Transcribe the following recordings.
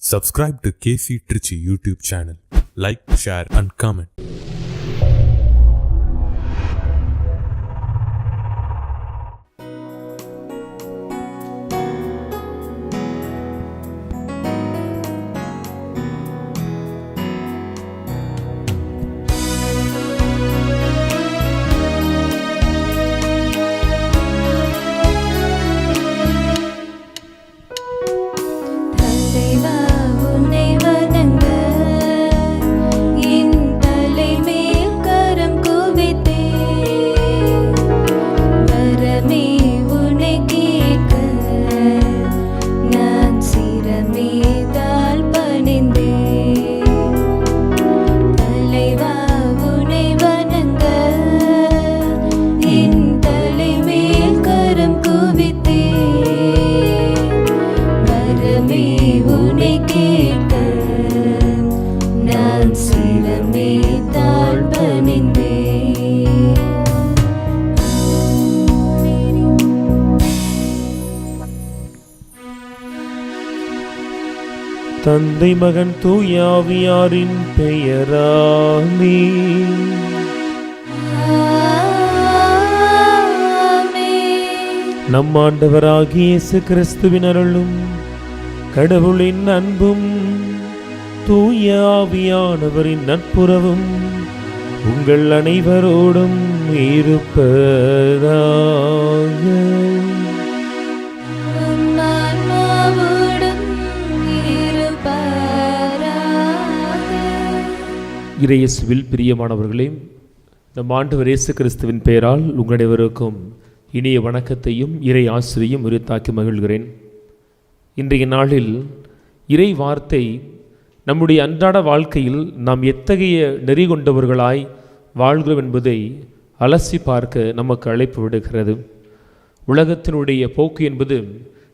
Subscribe to KC Trichy YouTube channel. Like, share and comment. தந்தை மகன் தூய ஆவியாரின் பெயராலே நம் ஆண்டவராகிய இயேசு கிறிஸ்துவின் அருளும் கடவுளின் அன்பும் தூய ஆவியானவரின் நட்புறவும் உங்கள் அனைவரோடும் இருப்பதாக. இறையேசுவில் பிரியமானவர்களே, நம் ஆண்டவர் இயேசு கிறிஸ்துவின் பெயரால் உங்கள் அனைவருக்கும் இனிய வணக்கத்தையும் இறை ஆசிரியையும் உரித்தாக்கி மகிழ்கிறேன். இன்றைய நாளில் இறை வார்த்தை நம்முடைய அன்றாட வாழ்க்கையில் நாம் எத்தகைய நெறி கொண்டவர்களாய் வாழ்கிறோம் என்பதை அலசி பார்க்க நமக்கு அழைப்பு விடுகிறது. உலகத்தினுடைய போக்கு என்பது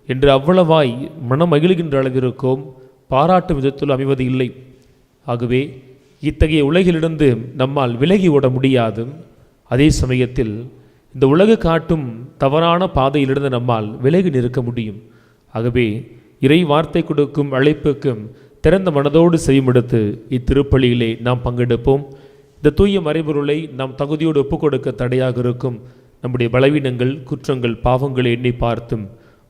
என்று அவ்வளவாய் மனம் மகிழ்கின்ற அளவிற்கும் பாராட்டும் விதத்தில் அமைவது இல்லை. ஆகவே இத்தகைய உலகிலிருந்து நம்மால் விலகி ஓட முடியாது. அதே சமயத்தில் இந்த உலகு காட்டும் தவறான பாதையிலிருந்து நம்மால் விலகி நிற்க முடியும். ஆகவே இறை வார்த்தை கொடுக்கும் அழைப்புக்கும் திறந்த மனதோடு செய்யுமெடுத்து இத்திருப்பலியிலே நாம் பங்கெடுப்போம். இந்த தூய மறைபொருளை நாம் தகுதியோடு ஒப்புக் கொடுக்க தடையாக இருக்கும் நம்முடைய பலவீனங்கள், குற்றங்கள், பாவங்களை எண்ணி பார்த்தும்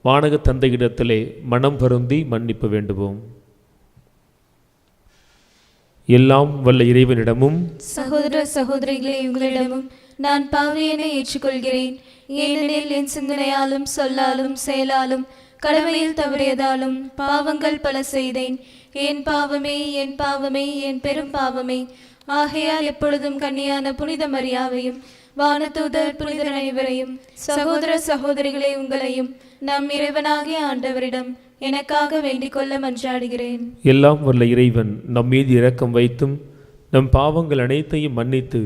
வானக தந்தையிடத்திலே மனம் வருந்தி மன்னிப்பு வேண்டுவோம். எல்லாம் வல்ல இறைவனிடமும் சகோதர சகோதரிகளே, உங்களிடமும் நான் பாவியனை ஏற்றுக்கொள்கிறேன். ஏனெனில் என் சிந்தனையாலும் சொல்லாலும் செயலாலும் கடமையில் தவறியதாலும் பாவங்கள் பல செய்தேன். என் பாவமே, என் பாவமே, என் பெரும் பாவமே. ஆகையால் எப்பொழுதும் கன்னியான புனித மரியாவையும் வானதூதர் புனிதர் அனைவரையும் சகோதர சகோதரிகளே உங்களையும் நம் இறைவனாகிய ஆண்டவரிடம் எனக்காக வேண்டிக் கொள்ள மன்றாடுகிறேன். எல்லாம் வல்ல இறைவன் நம் மீது இரக்கம் வைத்தும் நம் பாவங்கள் அனைத்தையும் மன்னித்து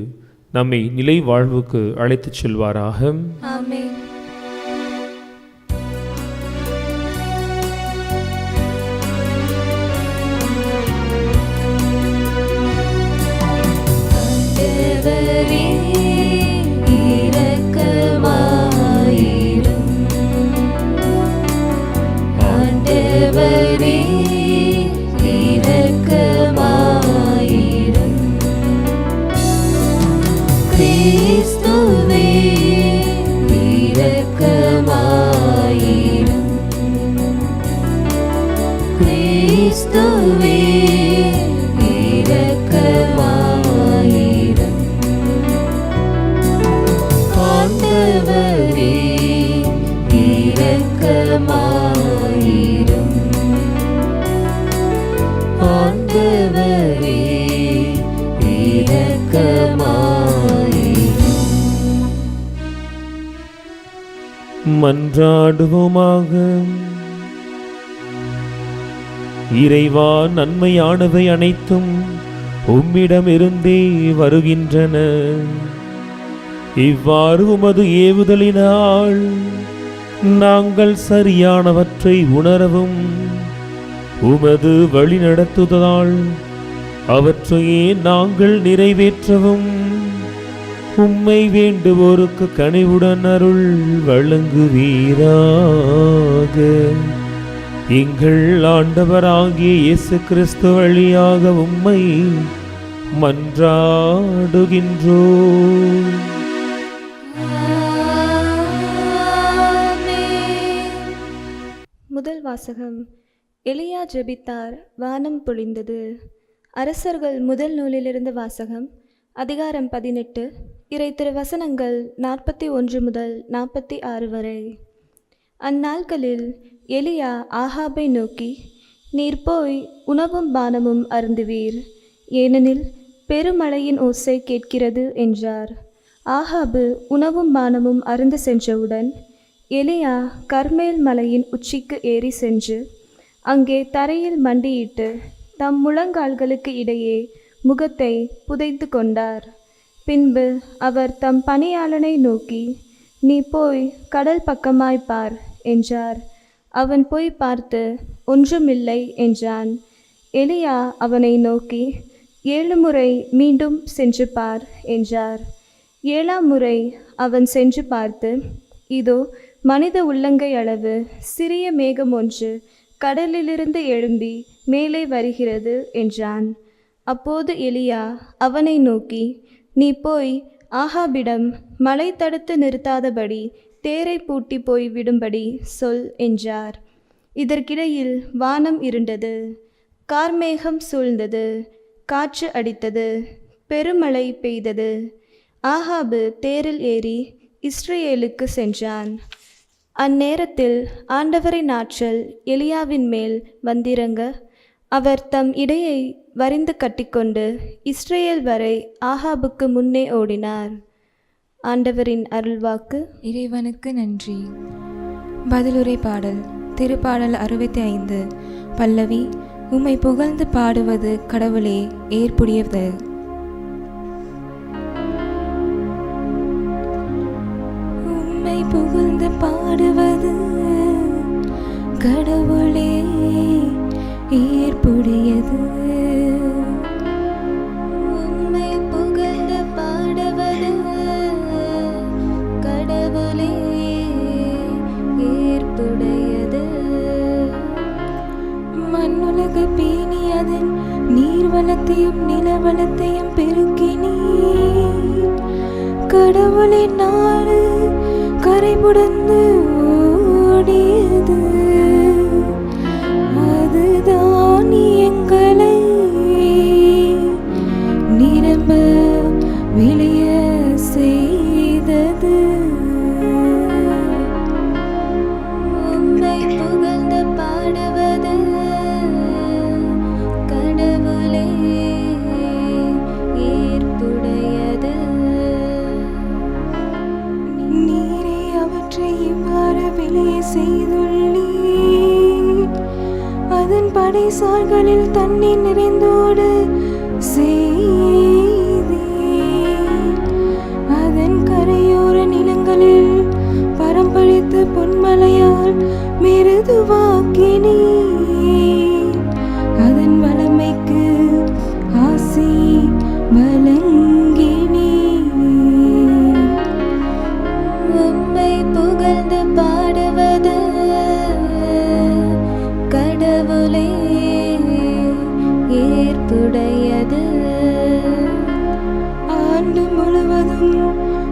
நம்மை நிலை வாழ்வுக்கு அழைத்துச் செல்வாராக. ஆமென். மன்றாடுவோமாக. இறைவா, நன்மையானவை அனைத்தும் உம்மிடமிருந்தே வருகின்றன. இவ்வாறு உமது ஏவுதலினால் நாங்கள் சரியானவற்றை உணரவும் உமது வழி நடத்துவதால் அவற்றையே நாங்கள் நிறைவேற்றவும் உம்மை வேண்டுவோருக்கு கனிவுடன் அருள் வழங்குவீராக. எங்கள் ஆண்டவராகிய இயேசு கிறிஸ்து வழியாக உம்மை மன்றாடுகின்றோம். முதல் வாசகம். எலியா ஜெபித்தார், வானம் பொழிந்தது. அரசர்கள் முதல் நூலிலிருந்து வாசகம். அதிகாரம் 18, இறை திருவசனங்கள் 41 முதல் 46 வரை. அந்நாட்களில் எலியா ஆகாபை நோக்கி, நீர் போய் உணவும் பானமும் அருந்துவீர், ஏனெனில் பெருமழையின் ஓசை கேட்கிறது என்றார். ஆகாபு உணவும் பானமும் அருந்து சென்றவுடன் எலியா கர்மேல் மலையின் உச்சிக்கு ஏறி சென்று அங்கே தரையில் மண்டியிட்டு தம் முழங்கால்களுக்கு இடையே முகத்தை புதைத்து கொண்டார். பின்பு அவர் தம் பணியாளனை நோக்கி, நீ போய் கடல் பக்கமாய் பார் என்றார். அவன் போய் பார்த்து ஒன்றுமில்லை என்றான். எலியா அவனை நோக்கி, 7 முறை மீண்டும் சென்று பார் என்றார். 7ஆம் முறை அவன் சென்று பார்த்து, இதோ மனித உள்ளங்கை அளவு சிறிய மேகம் ஒன்று கடலிலிருந்து எழும்பி மேலே வருகிறது என்றான். அப்போது எலியா அவனை நோக்கி, நீ போய் ஆகாபிடம் மழை தடுத்து நிறுத்தாதபடி தேரை பூட்டி போய் விடும்படி சொல் என்றார். இதற்கிடையில் வானம் இருண்டது, கார்மேகம் சூழ்ந்தது, காற்று அடித்தது, பெருமழை பெய்தது. ஆகாபு தேரில் ஏறி இஸ்ரேலுக்கு சென்றான். அந்நேரத்தில் ஆண்டவரின் ஆற்றல் எலியாவின் மேல் வந்திறங்க, அவர் தம் இடையை வரிந்து கட்டிக்கொண்டு இஸ்ரேல் வரை ஆகாபுக்கு முன்னே ஓடினார். ஆண்டவரின் அருள்வாக்கு. இறைவனுக்கு நன்றி. பதிலுரை பாடல். திருப்பாடல் 65. பல்லவி. உம்மை புகழ்ந்து பாடுவது கடவுளே ஏற்புடையது. உம்மை புகழ்ந்து பாடுவது கடவுளே ஏற்புடையது. உம்மை புகழ்ந்து பாடுவது கடவுளே ஏற்புடையது. மண்ணுலக பேணி அதன் நீர்வளத்தையும் நிலவளத்தையும் பெருக்கினீ. கடவுளின் நாடு கரைபுடந்து ஓடியது. அதுதான் எங்களை நிரம்ப விளைய செய்தது. உம்மை புகழ்ந்து பாடுவது கடவுளே ஏற்புடையது. நீரே அவற்றை இவ்வாறு விளைய செய்துள்ளீர். அதன் படைசால்களில் தண்ணீர் நிறைந்தோடு செய்தீர். அதன் கரையோர நிலங்களில் பரம்பழித்து பொன்மலையால் மிருதுவாக்கினீர். அதன் வளமைக்கு ஆசி வழங்கினீர். உம்மை புகழ்ந்து பாடுவது கடவுளே ஏற்புடையது. ஆண்டு முழுவதும்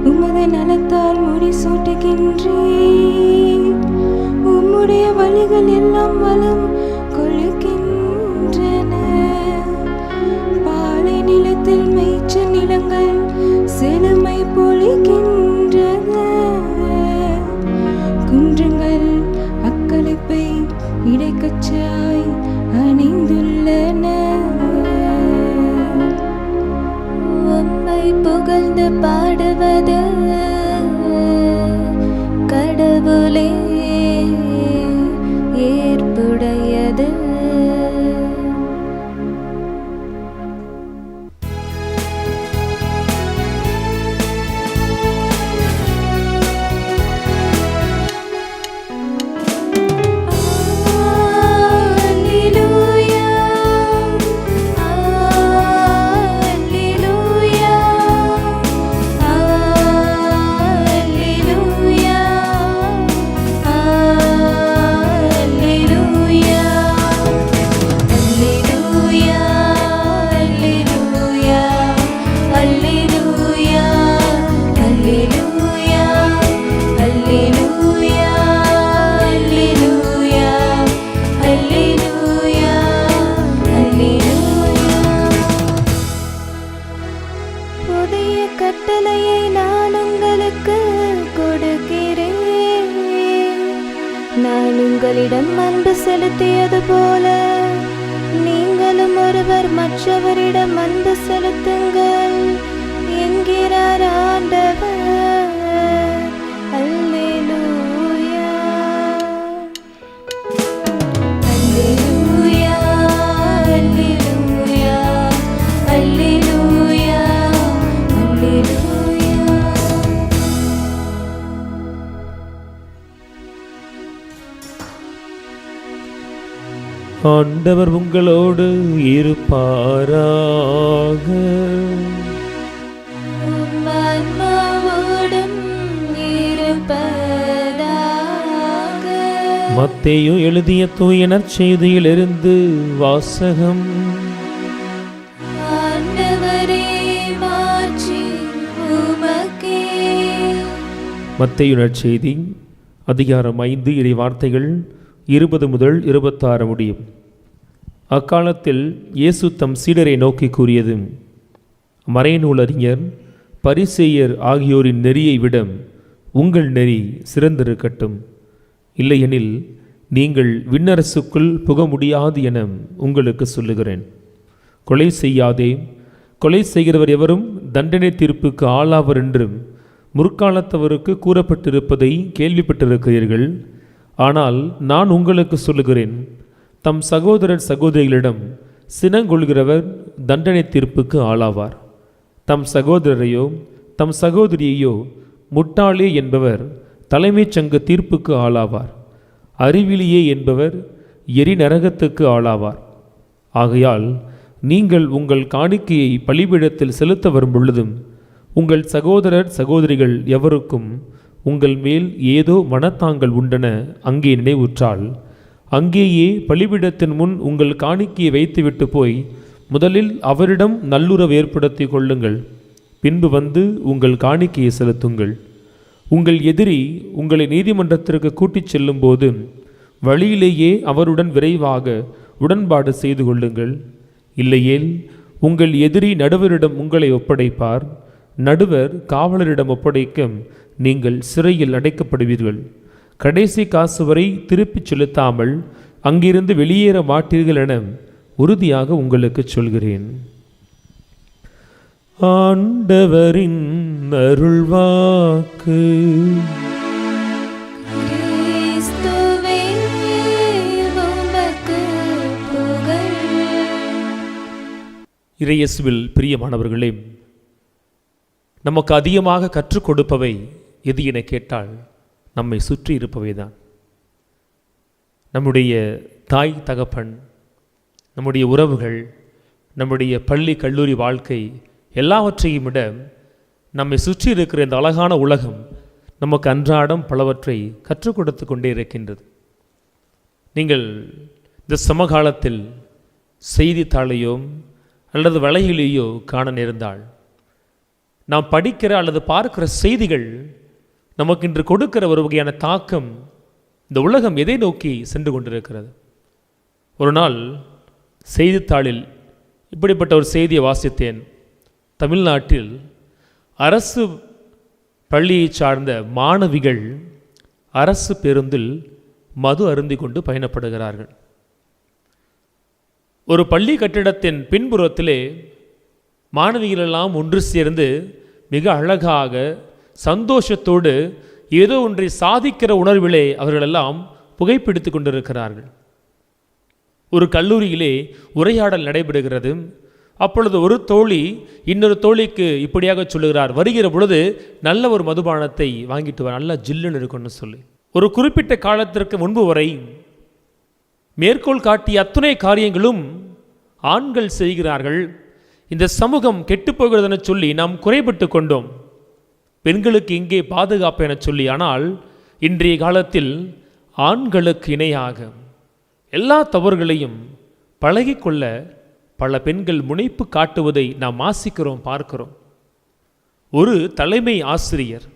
உமது நலத்தால் முடிசூட்டுகின்றீர். உம்முடைய வழிகள் எல்லாம் வளம் கொள்ளுகின்றன. பாலை நிலத்தில் மேய்ச்சல் நிலங்கள் செழுமை பொழிகின்றன. குன்றங்கள் அக்களிப்பை இடைக்கச்சாய் அணிந்துள்ளன. உம்மை புகழ்ந்து பாடுவது கடவுளே ஏற்புடையது. Alleluia, alleluia, உங்களிடம் அன்பு செலுத்தியது போல நீங்களும் ஒருவர் மற்றவரிடம் அன்பு செலுத்துங்கள் என்கிறார் ஆண்டவர். அல்லேலூயா, அல்லேலூயா, அல்லேலூயா, அல்லேலூயா, அல்லேலூயா. ஆண்டவர் உங்களோடு இருப்பாராக. உம் ஆன்மாவோடும் இருப்பதாக. மத்தேயு எழுதிய தூய நற்செய்தியிலிருந்து வாசகம். ஆண்டவரே, மாட்சி உமக்கே. மத்தேயு நற்செய்தி அதிகாரம் 5 இறை வார்த்தைகள் 20 முதல் 26 முடியும். அக்காலத்தில் இயேசு தம் சீடரை நோக்கி கூறியது: மறைநூலறிஞர் பரிசேயர் ஆகியோரின் நெறியை விட உங்கள் நெறி சிறந்திருக்கட்டும், இல்லையெனில் நீங்கள் விண்ணரசுக்குள் புக முடியாது என உங்களுக்கு சொல்லுகிறேன். கொலை செய்யாதே, கொலை செய்கிறவர் எவரும் தண்டனை தீர்ப்புக்கு ஆளாவர் என்று முற்காலத்தவருக்கு கூறப்பட்டிருப்பதை கேள்விப்பட்டிருக்கிறீர்கள். ஆனால் நான் உங்களுக்கு சொல்லுகிறேன், தம் சகோதரர் சகோதரிகளிடம் சினங்கொள்கிறவர் தண்டனை தீர்ப்புக்கு ஆளாவார். தம் சகோதரரையோ தம் சகோதரியையோ முட்டாளே என்பவர் தலைமைச் சங்க தீர்ப்புக்கு ஆளாவார். அறிவிலியே என்பவர் எரி நரகத்துக்கு ஆளாவார். ஆகையால் நீங்கள் உங்கள் காணிக்கையை பலிபீடத்தில் செலுத்த வரும் பொழுதும் உங்கள் சகோதரர் சகோதரிகள் எவருக்கும் உங்கள் மேல் ஏதோ மனத்தாங்கள் உண்டென அங்கே நினைவுற்றால், அங்கேயே பலிபீடத்தின் முன் உங்கள் காணிக்கையை வைத்துவிட்டு போய் முதலில் அவரிடம் நல்லுறவு ஏற்படுத்தி கொள்ளுங்கள். பின்பு வந்து உங்கள் காணிக்கையை செலுத்துங்கள். உங்கள் எதிரி உங்களை நீதிமன்றத்திற்கு கூட்டிச் செல்லும்போது வழியிலேயே அவருடன் விரைவாக உடன்பாடு செய்து கொள்ளுங்கள். இல்லையேல் உங்கள் எதிரி நடுவரிடம் உங்களை ஒப்படைப்பார். நடுவர் காவலரிடம் ஒப்படைக்க நீங்கள் சிறையில் அடைக்கப்படுவீர்கள். கடைசி காசு வரை திருப்பிச் செலுத்தாமல் அங்கிருந்து வெளியேற மாட்டீர்கள் என உறுதியாக உங்களுக்கு சொல்கிறேன். ஆண்டவரின் அருள்வாக்கு. கிறிஸ்துவே, உமக்கு புகழ். இறையேசுவில் பிரியமானவர்களே, நமக்கு அதிகமாக கற்றுக் கொடுப்பவை எது என கேட்டால் நம்மை சுற்றி இருப்பவை தான். நம்முடைய தாய் தகப்பன், நம்முடைய உறவுகள், நம்முடைய பள்ளி கல்லூரி வாழ்க்கை எல்லாவற்றையும் விட நம்மை சுற்றி இருக்கிற இந்த அழகான உலகம் நமக்கு அன்றாடம் பலவற்றை கற்றுக் கொடுத்து கொண்டே இருக்கின்றது. நீங்கள் இந்த சமகாலத்தில் செய்தித்தாளையோ அல்லது வலையிலேயோ காண நேர்ந்தால், நாம் படிக்கிற அல்லது பார்க்கிற செய்திகள் நமக்கு இன்று கொடுக்கிற ஒரு வகையான தாக்கம் இந்த உலகம் எதை நோக்கி சென்று கொண்டிருக்கிறது. ஒரு நாள் செய்தித்தாளில் இப்படிப்பட்ட ஒரு செய்தியை வாசித்தேன். தமிழ்நாட்டில் அரசு பள்ளியை சார்ந்த மாணவிகள் அரசு பேருந்தில் மது அருந்தி கொண்டு பயணப்படுகிறார்கள். ஒரு பள்ளி கட்டிடத்தின் பின்புறத்திலே மாணவிகளெல்லாம் ஒன்று சேர்ந்து மிக அழகாக சந்தோஷத்தோடு ஏதோ ஒன்றை சாதிக்கிற உணர்விலே அவர்களெல்லாம் புகைப்பிடித்து கொண்டிருக்கிறார்கள். ஒரு கல்லூரியிலே உரையாடல் நடைபெறுகிறது. அப்பொழுது ஒரு தோழி இன்னொரு தோழிக்கு இப்படியாக சொல்லுகிறார், வருகிற பொழுது நல்ல ஒரு மதுபானத்தை வாங்கிட்டு வர, நல்லா ஜில்லுன்னு இருக்குன்னு சொல்லி. ஒரு குறிப்பிட்ட காலத்திற்கு முன்பு வரை மேற்கோள் காட்டிய அத்துணை காரியங்களும் ஆண்கள் செய்கிறார்கள். இந்த சமூகம் கெட்டுப்போகிறதுன்னு சொல்லி நாம் குறைபட்டு கொண்டோம். பெண்களுக்கு இங்கே பாதுகாப்பு என சொல்லி. ஆனால் இன்றைய காலத்தில் ஆண்களுக்கு இணையாக எல்லா தவறுகளையும் பழகிக்கொள்ள பல பெண்கள் முனைப்பு காட்டுவதை நாம் வாசிக்கிறோம், பார்க்கிறோம். ஒரு தலைமை ஆசிரியர்,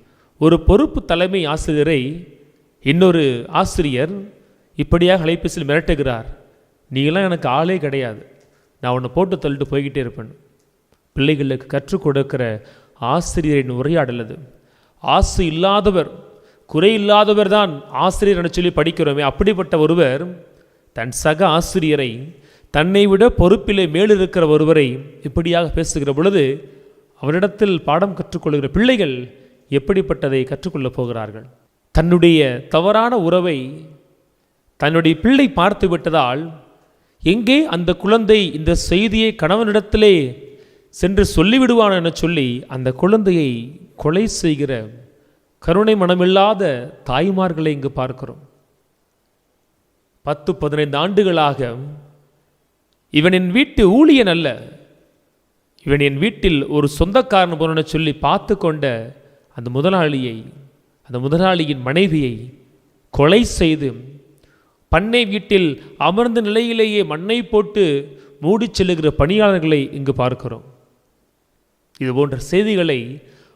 ஒரு பொறுப்பு தலைமை ஆசிரியரை இன்னொரு ஆசிரியர் இப்படியாக அலைபேசியில் மிரட்டுகிறார், நீங்களாம் எனக்கு ஆளே கிடையாது, நான் உன்னை போட்டு தள்ளிட்டு போய்கிட்டே இருப்பேன். பிள்ளைகளுக்கு கற்றுக் கொடுக்கிற ஆசிரியரின் உரையாடல் அது. ஆசை இல்லாதவர் குறையில்லாதவர் தான் ஆசிரியர் என சொல்லி படிக்கிறோமே, அப்படிப்பட்ட ஒருவர் தன் சக ஆசிரியரை, தன்னை விட பொறுப்பிலே மேலிருக்கிற ஒருவரை இப்படியாக பேசுகிற பொழுது அவரிடத்தில் பாடம் கற்றுக்கொள்கிற பிள்ளைகள் எப்படிப்பட்டதை கற்றுக்கொள்ளப் போகிறார்கள்? தன்னுடைய தவறான உறவை தன்னுடைய பிள்ளை பார்த்து விட்டதால் எங்கே அந்த குழந்தை இந்த செய்தியை கணவனிடத்திலே சென்று சொல்லிவிடுவான் என சொல்லி அந்த குழந்தையை கொலை செய்கிற கருணை மனமில்லாத தாய்மார்களை இங்கு பார்க்கிறோம். 10-15 ஆண்டுகளாக இவன் என் வீட்டு ஊழியன் அல்ல, இவன் என் வீட்டில் ஒரு சொந்தக்காரன் போன சொல்லி பார்த்து கொண்ட அந்த முதலாளியை, அந்த முதலாளியின் மனைவியை கொலை செய்து பண்ணை வீட்டில் அமர்ந்த நிலையிலேயே மண்ணை போட்டு மூடி செல்லுகிற பணியாளர்களை இங்கு பார்க்கிறோம். இது போன்ற செய்திகளை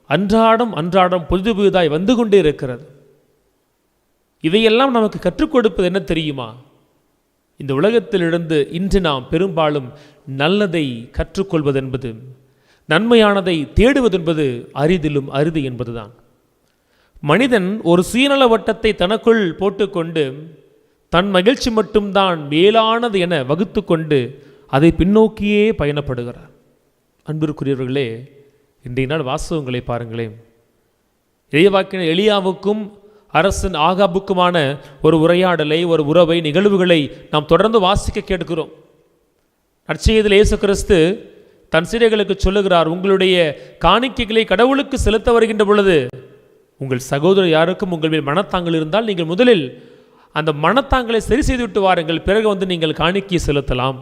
அன்றாடம் புதிதாய் வந்து கொண்டே இருக்கிறது. இதையெல்லாம் நமக்கு கற்றுக் கொடுப்பது என்ன தெரியுமா? இந்த உலகத்திலிருந்து இன்று நாம் பெரும்பாலும் நல்லதை கற்றுக்கொள்வது என்பது, நன்மையானதை தேடுவது என்பது அரிதிலும் அரிது என்பதுதான். மனிதன் ஒரு சுயநல வட்டத்தை தனக்குள் போட்டுக்கொண்டு தன் மகிழ்ச்சி மட்டும்தான் மேலானது என வகுத்து கொண்டு அதை பின்னோக்கியே பயணப்படுகிறார். அன்பிற்குரியவர்களே, இன்றைய நாள் வாசகங்களை பாருங்களேன். இறைவாக்கினர் எலியாவுக்கும் அரசன் ஆகாபுக்குமான ஒரு உரையாடலை, ஒரு உறவை, நிகழ்வுகளை நாம் தொடர்ந்து வாசிக்க கேட்கிறோம். நற்செய்தியில் இயேசு கிறிஸ்து தன் சீடர்களுக்கு சொல்லுகிறார், உங்களுடைய காணிக்கைகளை கடவுளுக்கு செலுத்த வருகின்ற பொழுது உங்கள் சகோதரர் யாருக்கும் உங்கள் மேல் மனத்தாங்கல் இருந்தால் நீங்கள் முதலில் அந்த மனத்தாங்களை சரி செய்துவிட்டு வாருங்கள், பிறகு நீங்கள் காணிக்கை செலுத்தலாம்.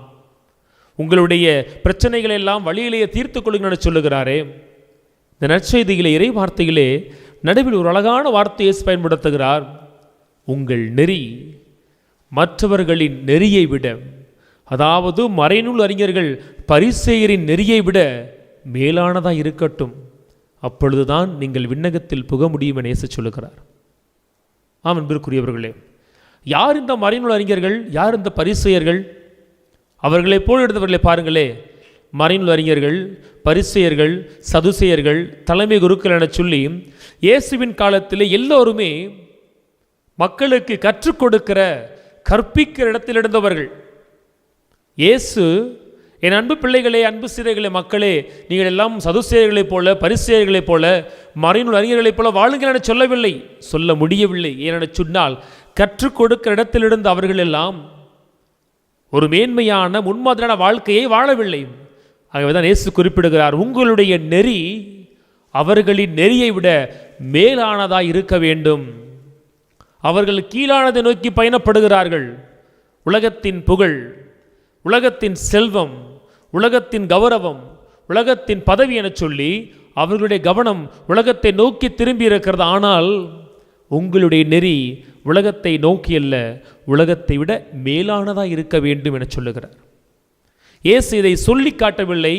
உங்களுடைய பிரச்சனைகளை எல்லாம் வழியிலேயே தீர்த்து கொள்ளுங்கள் சொல்லுகிறாரே. இந்த நற்செய்தியிலே, இறை வார்த்தையிலே நடுவில் ஒரு அழகான வார்த்தையை பயன்படுத்துகிறார். உங்கள் நெறி மற்றவர்களின் நெறியை விட, அதாவது மறைநூல் அறிஞர்கள் பரிசேயரின் நெறியை விட மேலானதாக இருக்கட்டும், அப்பொழுதுதான் நீங்கள் விண்ணகத்தில் புக முடியும் என இயேசு சொல்லுகிறார். ஆம் அன்பிற்குரியவர்களே, யார் இந்த மறைநூல் அறிஞர்கள்? யார் இந்த பரிசேயர்கள்? அவர்களை போல் எடுத்தவர்களை பாருங்களே. மறைநூல் அறிஞர்கள், பரிசேயர்கள், சதுசேயர்கள், தலைமை குருக்கள் என சொல்லி இயேசுவின் காலத்தில் எல்லோருமே மக்களுக்கு கற்றுக் கொடுக்கிற, கற்பிக்கிற இடத்தில் இருந்தவர்கள். இயேசு, என் அன்பு பிள்ளைகளே, அன்பு சிறைகளே, மக்களே, நீங்கள் எல்லாம் சதுசேயர்களைப் போல, பரிசேயர்களைப் போல, மறைநூல் அறிஞர்களைப் போல வாழுங்கள் என சொல்லவில்லை, சொல்ல முடியவில்லை. ஏனென சொன்னால் கற்றுக் கொடுக்கிற இடத்திலிருந்து அவர்கள் எல்லாம் ஒரு மேன்மையான முன்மாதிரியான வாழ்க்கையை வாழவில்லை. ஆகவேதான் இயேசு குறிப்பிடுகிறார், உங்களுடைய நெறி அவர்களின் நெறியை விட மேலானதாய் இருக்க வேண்டும். அவர்கள் கீழானதை நோக்கி பயணப்படுகிறார்கள். உலகத்தின் புகழ், உலகத்தின் செல்வம், உலகத்தின் கௌரவம், உலகத்தின் பதவி என சொல்லி அவர்களுடைய கவனம் உலகத்தை நோக்கி திரும்பி இருக்கிறது. ஆனால் உங்களுடைய நெறி உலகத்தை நோக்கி அல்ல, உலகத்தை விட மேலானதாக இருக்க வேண்டும் என சொல்லுகிறார். இயேசு இதை சொல்லி காட்டவில்லை,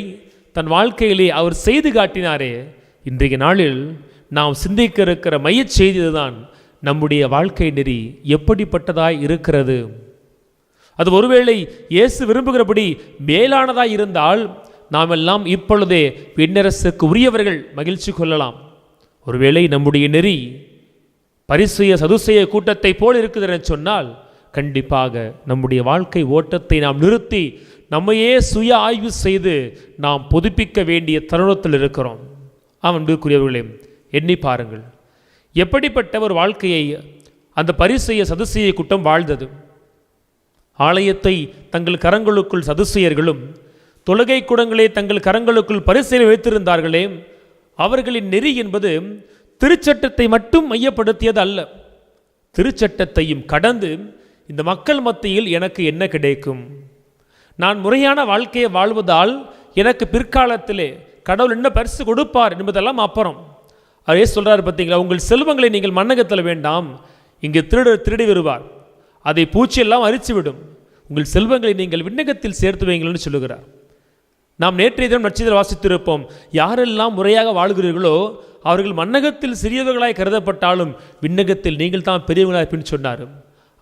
தன் வாழ்க்கையிலே அவர் செய்து காட்டினாரே. இன்றைய நாளில் நாம் சிந்திக்க இருக்கிற மையச் செய்தி இதுதான். நம்முடைய வாழ்க்கை நெறி எப்படிப்பட்டதாய் இருக்கிறது? அது ஒருவேளை இயேசு விரும்புகிறபடி மேலானதாய் இருந்தால் நாம் எல்லாம் இப்பொழுதே விண்ணரசுக்கு உரியவர்கள், மகிழ்ச்சி கொள்ளலாம். ஒருவேளை நம்முடைய நெறி பரிசேய சதுசேய கூட்டத்தை போல் இருக்குது என சொன்னால் கண்டிப்பாக நம்முடைய வாழ்க்கை ஓட்டத்தை நாம் நிறுத்தி நம்மையே சுய ஆய்வு செய்து நாம் புதுப்பிக்க வேண்டிய தருணத்தில் இருக்கிறோம். அன்புக்குரியவர்களே, எண்ணி பாருங்கள், எப்படிப்பட்ட ஒரு வாழ்க்கையை அந்த பரிசேய சதுசேய கூட்டம் வாழ்ந்தது. ஆலயத்தை தங்கள் கரங்களுக்குள் சதுசேயர்களும், தொழுகை கூடங்களை தங்கள் கரங்களுக்குள் பரிசேயர் வைத்திருந்தார்களே. அவர்களின் நெறி என்பது திருச்சட்டத்தை மட்டும் மையப்படுத்தியது அல்ல, திருச்சட்டத்தையும் கடந்து இந்த மக்கள் மத்தியில் எனக்கு என்ன கிடைக்கும், நான் முறையான வாழ்க்கையை வாழ்வதால் எனக்கு பிற்காலத்திலே கடவுள் என்ன பரிசு கொடுப்பார் என்பதெல்லாம் அப்புறம். அவரே சொல்கிறார் பார்த்தீங்களா, உங்கள் செல்வங்களை நீங்கள் மண்ணகத்தில் வேண்டாம், இங்கே திருடி வருவார், அதை பூச்சியெல்லாம் அரிச்சுவிடும், உங்கள் செல்வங்களை நீங்கள் விண்ணகத்தில் சேர்த்து வைங்கள்னு சொல்லுகிறார். நாம் நேற்றைய தினம் நற்செய்தியில் வாசித்திருப்போம், யாரெல்லாம் முறையாக வாழ்கிறீர்களோ அவர்கள் மண்ணகத்தில் சிறியவர்களாய் கருதப்பட்டாலும் விண்ணகத்தில் நீங்கள் தான் பெரியவர்களாய் அப்படின்னு சொன்னார்.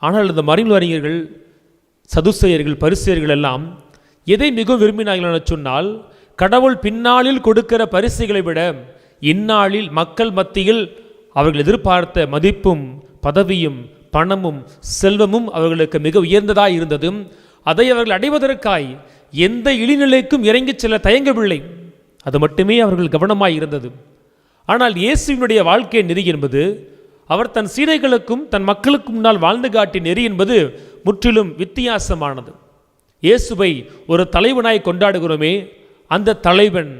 ஆனால் இந்த மறைநூல் அறிஞர்கள், சதுசேயர்கள், பரிசேயர்கள் எல்லாம் எதை மிகவும் விரும்பினார்கள் என சொன்னால், கடவுள் பின்னாளில் கொடுக்கிற பரிசுகளை விட இந்நாளில் மக்கள் மத்தியில் அவர்கள் எதிர்பார்த்த மதிப்பும் பதவியும் பணமும் செல்வமும் அவர்களுக்கு மிக உயர்ந்ததாய் இருந்ததும் அதை அவர்கள் அடைவதற்காய் எந்த இழிநிலைக்கும் இறங்கிச் செல்ல தயங்கவில்லை. அது மட்டுமே அவர்கள் கவனமாய் இருந்தது. ஆனால் இயேசுவினுடைய வாழ்க்கை நெறி என்பது, அவர் தன் சீடர்களுக்கும் தன் மக்களுக்கும் முன்னால் வாழ்ந்து காட்டிய நெறி என்பது முற்றிலும் வித்தியாசமானது. இயேசுவை ஒரு தலைவனாய் கொண்டாடுகிறோமே, அந்த தலைவன்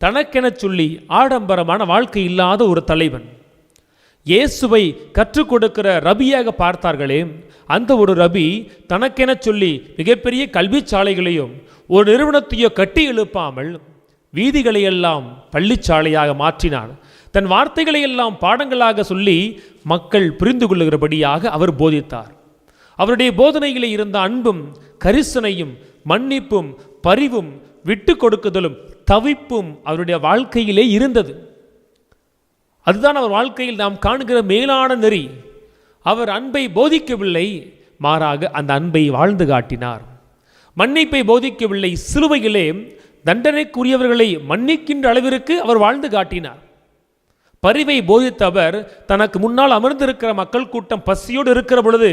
தனக்கென சொல்லி ஆடம்பரமான வாழ்க்கை இல்லாத ஒரு தலைவன். இயேசுவை கற்றுக் கொடுக்கிற ரபியாக பார்த்தார்களே, அந்த ஒரு ரபி தனக்கென சொல்லி மிகப்பெரிய கல்வி சாலைகளையும் ஒரு நிறுவனத்தையோ கட்டி எழுப்பாமல் வீதிகளையெல்லாம் பள்ளிச்சாலையாக மாற்றினார். தன் வார்த்தைகளை எல்லாம் பாடங்களாக சொல்லி மக்கள் புரிந்து கொள்ளுகிறபடியாக அவர் போதித்தார். அவருடைய போதனையிலே இருந்த அன்பும் கரிசனையும் மன்னிப்பும் பரிவும் விட்டு கொடுக்குதலும் தவிப்பும் அவருடைய வாழ்க்கையிலே இருந்தது. அதுதான் அவர் வாழ்க்கையில் நாம் காணுகிற மேலான நெறி. அவர் அன்பை போதிக்கவில்லை, மாறாக அந்த அன்பை வாழ்ந்து காட்டினார். மன்னிப்பை போதிக்கவில்லை, சிலுவையிலே தண்டனைக்குரியவர்களை மன்னிக்கின்ற அளவிற்கு அவர் வாழ்ந்து காட்டினார். பரிவை போதித்த அவர் தனக்கு முன்னால் அமர்ந்திருக்கிற மக்கள் கூட்டம் பசியோடு இருக்கிற பொழுது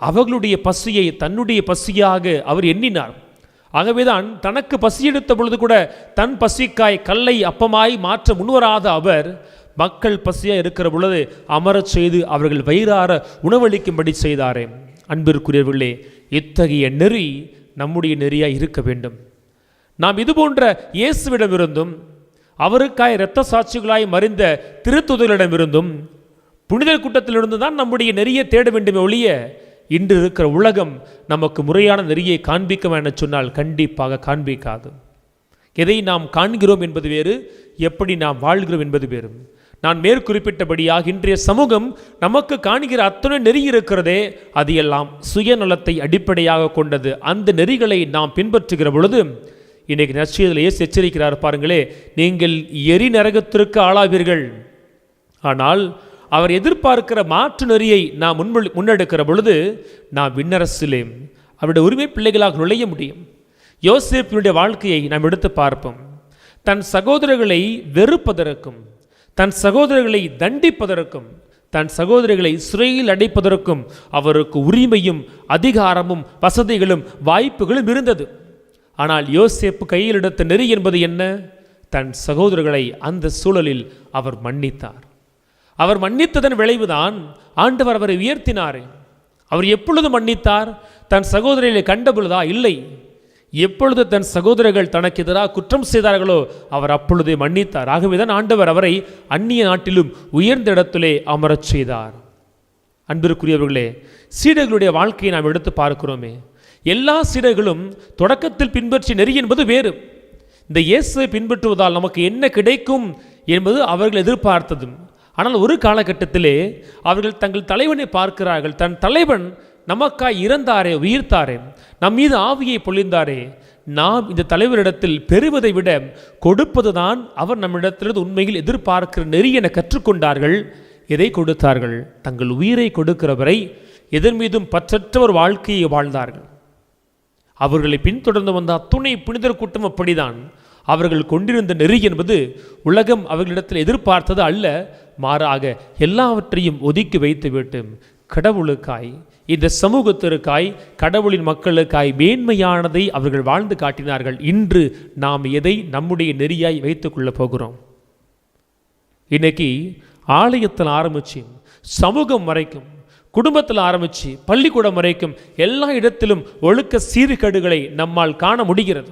அவர்களுடைய பசியை தன்னுடைய பசியாக அவர் எண்ணினார். ஆகவேதான் தனக்கு பசி எடுத்த பொழுது கூட தன் பசிக்காய் கல்லை அப்பமாய் மாற்ற முன்வராத அவர் மக்கள் பசியாக இருக்கிற பொழுது அமரச் செய்து அவர்கள் வயிறார உணவளிக்கும்படி செய்தாரே. அன்பிற்குரியவர்களே, இத்தகைய நெறி நம்முடைய நெறியாய் இருக்க வேண்டும். நாம் இதுபோன்ற இயேசுவிடமிருந்தும் அவருக்காய் இரத்த சாட்சிகளாய் மறிந்த திருத்துதலிடமிருந்தும் புனிதர் கூட்டத்திலிருந்து தான் நம்முடைய நெறியை தேட வேண்டுமே ஒழிய, இன்று இருக்கிற உலகம் நமக்கு முறையான நெறியை காண்பிக்கும் என சொன்னால் கண்டிப்பாக காண்பிக்காது. எதை நாம் காண்கிறோம் என்பது வேறு, எப்படி நாம் வாழ்கிறோம் என்பது வேறு. நான் மேற்குறிப்பிட்டபடியாக இன்றைய சமூகம் நமக்கு காண்கிற அத்தனை நெறி இருக்கிறதே, அது எல்லாம் சுயநலத்தை அடிப்படையாக கொண்டது. அந்த நெறிகளை நாம் பின்பற்றுகிற பொழுது இன்றைக்கு நற்செய்தியிலே இயேசு எச்சரிக்கிறார் பாருங்களே, நீங்கள் எரி நரகத்திற்கு ஆளாவீர்கள். ஆனால் அவர் எதிர்பார்க்கிற மாற்று நெறியை நாம் முன்னெடுக்கிற பொழுது நாம் விண்ணரசிலே அவருடைய உரிமை பிள்ளைகளாக நுழைய முடியும். யோசேப்பினுடைய வாழ்க்கையை நாம் எடுத்து பார்ப்போம். தன் சகோதரர்களை வெறுப்பதற்கும், தன் சகோதரர்களை தண்டிப்பதற்கும், தன் சகோதரர்களை சிறையில் அடைப்பதற்கும் அவருக்கு உரிமையும் அதிகாரமும் வசதிகளும் வாய்ப்புகளும் இருந்தது. ஆனால் யோசேப்பு கையில் எடுத்த நெறி என்பது என்ன? தன் சகோதரர்களை அந்த சூழலில் அவர் மன்னித்தார். அவர் மன்னித்ததன் விளைவுதான் ஆண்டவர் அவரை உயர்த்தினார். அவர் எப்பொழுது மன்னித்தார்? தன் சகோதரர்களை கண்டபொழுதா? இல்லை. எப்பொழுது தன் சகோதரர்கள் தனக்கு எதிராக குற்றம் செய்தார்களோ அவர் அப்பொழுதே மன்னித்தார். ஆகவேதான் ஆண்டவர் அவரை அந்நிய நாட்டிலும் உயர்ந்த இடத்திலே அமரச் செய்தார். அன்பிற்குரியவர்களே, சீடர்களுடைய வாழ்க்கையை நாம் எடுத்து பார்க்கிறோமே, எல்லா சீடர்களும் தொடக்கத்தில் பின்பற்றிய நெறி என்பது வேறு. இந்த இயேசுவை பின்பற்றுவதால் நமக்கு என்ன கிடைக்கும் என்பது அவர்கள் எதிர்பார்த்ததும். ஆனால் ஒரு காலகட்டத்திலே அவர்கள் தங்கள் தலைவனை பார்க்கிறார்கள். தன் தலைவன் நமக்காய் இறந்தாரே, உயிர்த்தாரே, நம் மீது ஆவியை பொழிந்தாரே, நாம் இந்த தலைவரிடத்தில் பெறுவதை விட கொடுப்பதுதான் அவர் நம்மிடத்திலிருந்து உண்மையில் எதிர்பார்க்கிற நெறி என கற்றுக்கொண்டார்கள். எதை கொடுத்தார்கள்? தங்கள் உயிரை கொடுக்கிறவரை, எதன் மீதும் பற்றற்ற ஒரு வாழ்க்கையை வாழ்ந்தார்கள். அவர்களை பின்தொடர்ந்து வந்த அத்துணை புனிதர் கூட்டம் அப்படிதான். அவர்கள் கொண்டிருந்த நெறி என்பது உலகம் அவர்களிடத்தில் எதிர்பார்த்தது அல்ல, மாறாக எல்லாவற்றையும் ஒதுக்கி வைத்துவிட்டு கடவுளுக்காய், இந்த சமூகத்திற்காய், கடவுளின் மக்களுக்காய் மேன்மையானதை அவர்கள் வாழ்ந்து காட்டினார்கள். இன்று நாம் எதை நம்முடைய நெறியாய் வைத்துக் கொள்ள போகிறோம்? இன்னைக்கு ஆலயத்தில் ஆரம்பிச்சு சமூகம் வரைக்கும், குடும்பத்தில் ஆரம்பித்து பள்ளிக்கூடம் வரைக்கும் எல்லா இடத்திலும் ஒழுக்க சீர்கேடுகளை நம்மால் காண முடிகிறது.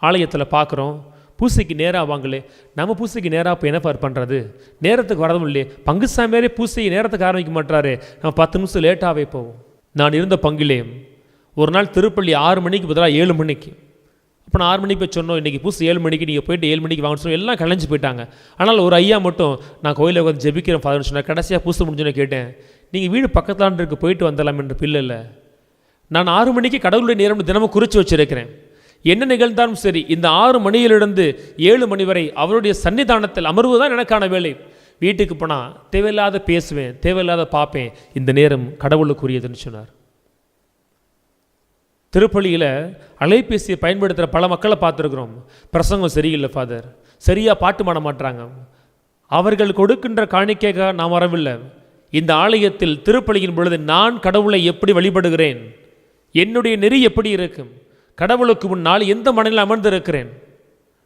ஆலயத்தில் பார்க்குறோம், பூசைக்கு நேராக வாங்கலே, நம்ம பூசைக்கு நேராக இப்போ என்ன பண்ணுறது, நேரத்துக்கு வரதும் இல்லையே, பங்கு சாமியாரே பூசையை நேரத்துக்கு ஆரம்பிக்க மாட்டாரு, நம்ம 10 நிமிஷம் லேட்டாகவே போவோம். நான் இருந்த பங்கிலே ஒரு நாள் திருப்பள்ளி 6 மணிக்கு பதிலாக 7 மணிக்கு. அப்போ நான் 6 மணிக்கு போய் சொன்னோம், இன்றைக்கி பூசை 7 மணிக்கு, நீங்கள் போய்ட்டு 7 மணிக்கு வாங்கன்னு சொன்னோம். எல்லாம் கலைஞ்சு போயிட்டாங்க. ஆனால் ஒரு ஐயா மட்டும், நான் கோயிலில் வந்து ஜெபிக்கிறேன் ஃபாதர்னு சொன்னேன். கடைசியாக பூசை முடிஞ்சோன்னு கேட்டேன், நீங்கள் வீடு பக்கத்தாண்டு இருக்கு, போயிட்டு வந்துடலாம் என்று. பிள்ளை இல்லை, நான் 6 மணிக்கு கடவுளுடைய நேரம் தினமும் குறித்து வச்சிருக்கிறேன். என்ன நிகழ்ந்தாலும் சரி, இந்த 6 மணியிலிருந்து 7 மணி வரை அவருடைய சன்னிதானத்தில் அமர்வுதான் எனக்கான வேலை. வீட்டுக்கு போனால் தேவையில்லாத பேசுவேன், தேவையில்லாத பார்ப்பேன். இந்த நேரம் கடவுளுக்குரியதுன்னு சொன்னார். திருப்பள்ளியில் அலைபேசியை பயன்படுத்துகிற பல மக்களை பார்த்துருக்குறோம். பிரசங்கம் சரியில்லை ஃபாதர், சரியாக பாட்டு பாட மாட்டுறாங்க, அவர்கள் கொடுக்கின்ற காணிக்கைக்காக நாம் வரவில்லை. இந்த ஆலயத்தில் திருப்பலியின் பொழுது நான் கடவுளை எப்படி வழிபடுகிறேன், என்னுடைய நெறி எப்படி இருக்கும், கடவுளுக்கு முன்னால் எந்த மனநிலையில் அமர்ந்திருக்கிறேன்,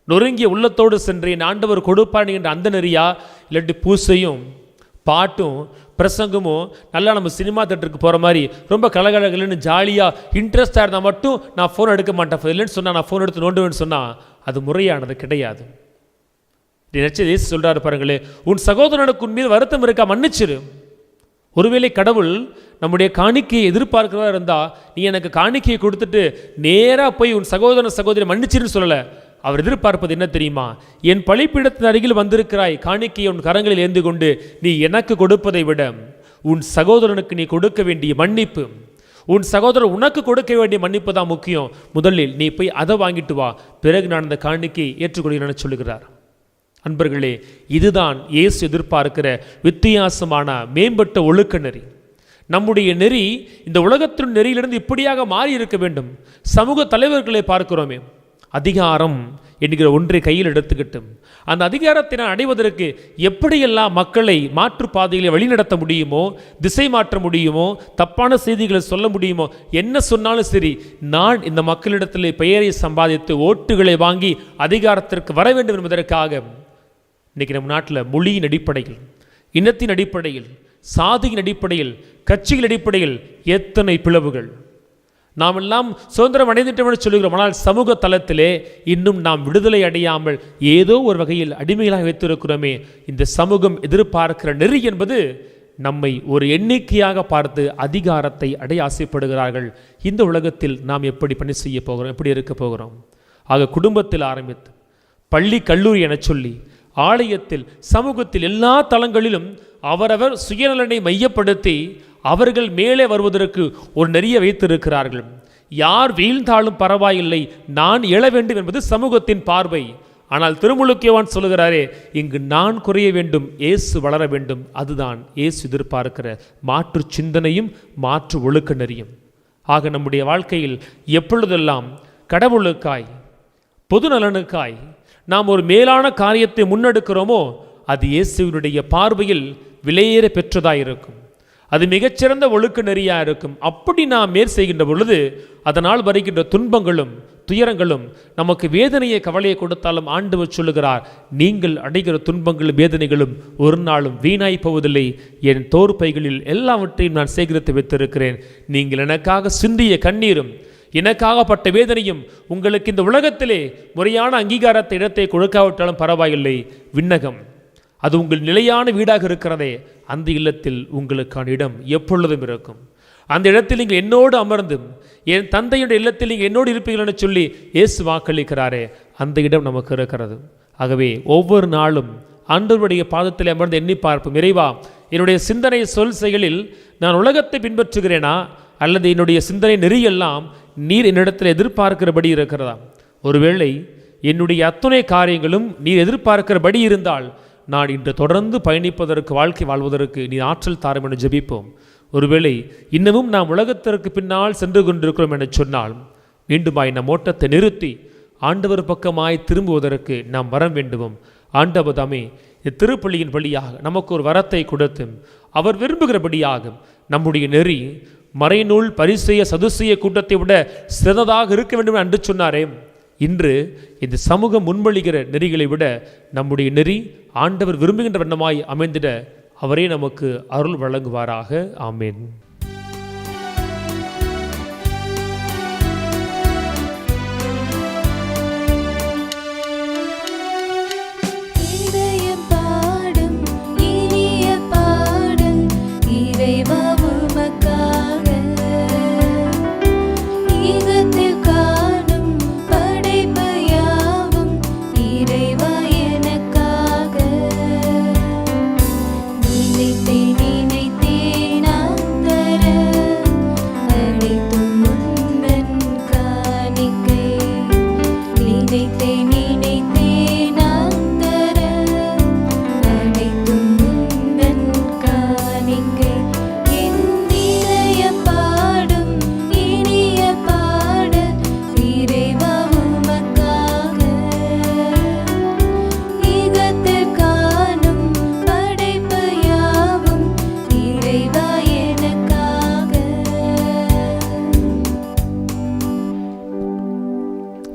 நொறுங்கிய உள்ளத்தோடு சென்றேன் ஆண்டவர் கொடுப்பார் என்ற அந்த நெறியா, இல்லாட்டி பூசையும் பாட்டும் பிரசங்கமும் நல்லா நம்ம சினிமா தேட்டருக்கு போகிற மாதிரி ரொம்ப கலகலகலன்னு ஜாலியாக இன்ட்ரெஸ்டாக இருந்தால் மட்டும் நான் ஃபோன் எடுக்க மாட்டேன், இல்லைன்னு சொன்னால் நான் ஃபோன் எடுத்து நோண்டுவேன்னு சொன்னால் அது முறையானது கிடையாது. ஏசு சொல்கிறாரு பாருங்களே, உன் சகோதரனுக்கு உன் மீது வருத்தம் இருக்கா, மன்னிச்சிரு. ஒருவேளை கடவுள் நம்முடைய காணிக்கையை எதிர்பார்க்கிறதா இருந்தால் நீ எனக்கு காணிக்கையை கொடுத்துட்டு நேராக போய் உன் சகோதரி மன்னிச்சிருன்னு சொல்லலை. அவர் எதிர்பார்ப்பது என்ன தெரியுமா? என் பலிப்பீடத்தின் அருகில் வந்திருக்கிறாய், காணிக்கையை உன் கரங்களில் ஏந்தி கொண்டு நீ எனக்கு கொடுப்பதை விட உன் சகோதரனுக்கு நீ கொடுக்க வேண்டிய மன்னிப்பு, உன் சகோதரர் உனக்கு கொடுக்க வேண்டிய மன்னிப்பு தான் முக்கியம். முதலில் நீ போய் அதை வாங்கிட்டு வா, பிறகு நான் அந்த காணிக்கையை ஏற்றுக்கொள்கிறேன் சொல்லுகிறார். அன்பர்களே, இதுதான் இயேசு எதிர்பார்க்கிற வித்தியாசமான மேம்பட்ட ஒழுக்க நெறி. நம்முடைய நெறி இந்த உலகத்தின் நெறியிலிருந்து இப்படியாக மாறி இருக்க வேண்டும். சமூக தலைவர்களை பார்க்கிறோமே, அதிகாரம் என்கிற ஒன்றை கையில் எடுத்துக்கிட்டு அந்த அதிகாரத்தை நான் அடைவதற்கு எப்படியெல்லாம் மக்களை மாற்றுப்பாதைகளை வழிநடத்த முடியுமோ, திசை மாற்ற முடியுமோ, தப்பான செய்திகளை சொல்ல முடியுமோ, என்ன சொன்னாலும் சரி, நான் இந்த மக்களிடத்தில் பெயரை சம்பாதித்து ஓட்டுகளை வாங்கி அதிகாரத்திற்கு வர வேண்டும் என்பதற்காக இன்றைக்கி நம்ம நாட்டில் மொழியின் அடிப்படையில், இனத்தின் அடிப்படையில், சாதியின் அடிப்படையில், கட்சிகள் அடிப்படையில் எத்தனை பிளவுகள். நாம் எல்லாம் சுதந்திரம் அடைந்துட்டோம் என்று சொல்லுகிறோம். ஆனால் சமூக தளத்திலே இன்னும் நாம் விடுதலை அடையாமல் ஏதோ ஒரு வகையில் அடிமைகளாக வைத்திருக்கிறோமே. இந்த சமூகம் எதிர்பார்க்கிற நெறி என்பது நம்மை ஒரு எண்ணிக்கையாக பார்த்து அதிகாரத்தை அடைய ஆசைப்படுகிறார்கள். இந்த உலகத்தில் நாம் எப்படி பணி செய்ய போகிறோம், எப்படி இருக்க போகிறோம்? ஆக குடும்பத்தில் ஆரம்பித்து பள்ளி கல்லூரி என சொல்லி ஆலயத்தில், சமூகத்தில், எல்லா தளங்களிலும் அவரவர் சுயநலனை மையப்படுத்தி அவர்கள் மேலே வருவதற்கு ஒரு நெறிய வைத்திருக்கிறார்கள். யார் வீழ்ந்தாலும் பரவாயில்லை, நான் எழ வேண்டும் என்பது சமூகத்தின் பார்வை. ஆனால் திருமுழுக்கு யோவான் சொல்லுகிறாரே, இங்கு நான் குறைய வேண்டும், இயேசு வளர வேண்டும். அதுதான் இயேசு எதிர்பார்க்கிற மாற்று சிந்தனையும் மாற்று ஒழுக்க நெறியும். ஆக நம்முடைய வாழ்க்கையில் எப்பொழுதெல்லாம் கடவுளுக்காய், பொது நலனுக்காய் நாம் ஒரு மேலான காரியத்தை முன்னெடுக்கிறோமோ, அது இயேசுவினுடைய பார்வையில் விலையேற பெற்றதாக இருக்கும். அது மிகச்சிறந்த ஒழுக்க நெறியாக இருக்கும். அப்படி நாம் மேற் செய்கின்ற பொழுது அதனால் வருகின்ற துன்பங்களும் துயரங்களும் நமக்கு வேதனையை, கவலையை கொடுத்தாலும் ஆண்டவர் சொல்லுகிறார், நீங்கள் அடைகிற துன்பங்களும் வேதனைகளும் ஒரு நாளும் வீணாய் போவதில்லை. என் தோற்பைகளில் எல்லாவற்றையும் நான் சேகரித்து வைத்திருக்கிறேன். நீங்கள் எனக்காக சிந்திய கண்ணீரும் எனக்காகப்பட்ட வேதனையும் உங்களுக்கு இந்த உலகத்திலே முறையான அங்கீகாரத்தை, இடத்தை கொடுக்காவிட்டாலும் பரவாயில்லை. விண்ணகம் அது உங்கள் நிலையான வீடாக இருக்கிறதே, அந்த இல்லத்தில் உங்களுக்கான இடம் எப்பொழுதும் இருக்கும். அந்த இடத்தில் நீங்கள் என்னோடு அமர்ந்து என் தந்தையுடைய இல்லத்தில் நீங்கள் என்னோடு இருப்பீர்கள்னு சொல்லி இயேசு வாக்களிக்கிறாரே, அந்த இடம் நமக்கு இருக்கிறது. ஆகவே ஒவ்வொரு நாளும் ஆண்டவருடைய பாதத்தில் அமர்ந்து எண்ணி பார்ப்போம், இறைவா, என்னுடைய சிந்தனை சொல் செயலில் நான் உலகத்தை பின்பற்றுகிறேனா, அல்லது என்னுடைய சிந்தனை நெறியெல்லாம் நீர் என்னிடத்தில் எதிர்பார்க்கிறபடி இருக்கிறதா? ஒருவேளை என்னுடைய அத்துணை காரியங்களும் நீர் எதிர்பார்க்கிறபடி இருந்தால் நான் இன்று தொடர்ந்து பயணிப்பதற்கு, வாழ்க்கை வாழ்வதற்கு நீ ஆற்றல் தாரும் என ஜெபிப்போம். ஒருவேளை இன்னமும் நாம் உலகத்திற்கு பின்னால் சென்று கொண்டிருக்கிறோம் என சொன்னால் மீண்டுமாய் நம் ஓட்டத்தை நிறுத்தி ஆண்டவர் பக்கமாய் திரும்புவதற்கு நாம் வரம் வேண்டுவோம். ஆண்டவர் தாமே திருப்பலியின் வழியாக நமக்கு ஒரு வரத்தை கொடுத்து அவர் விரும்புகிறபடியாக நம்முடைய நெறி மறைநூல், பரிசெய, சதுசெய கூட்டத்தை விட சிறந்ததாக இருக்க வேண்டும் என்று சொன்னாரே, இன்று இந்த சமூகம் முன்மொழிகிற நெறிகளை விட நம்முடைய நெறி ஆண்டவர் விரும்புகின்ற வண்ணமாய் அமைந்திட அவரே நமக்கு அருள் வழங்குவாராக. ஆமேன்.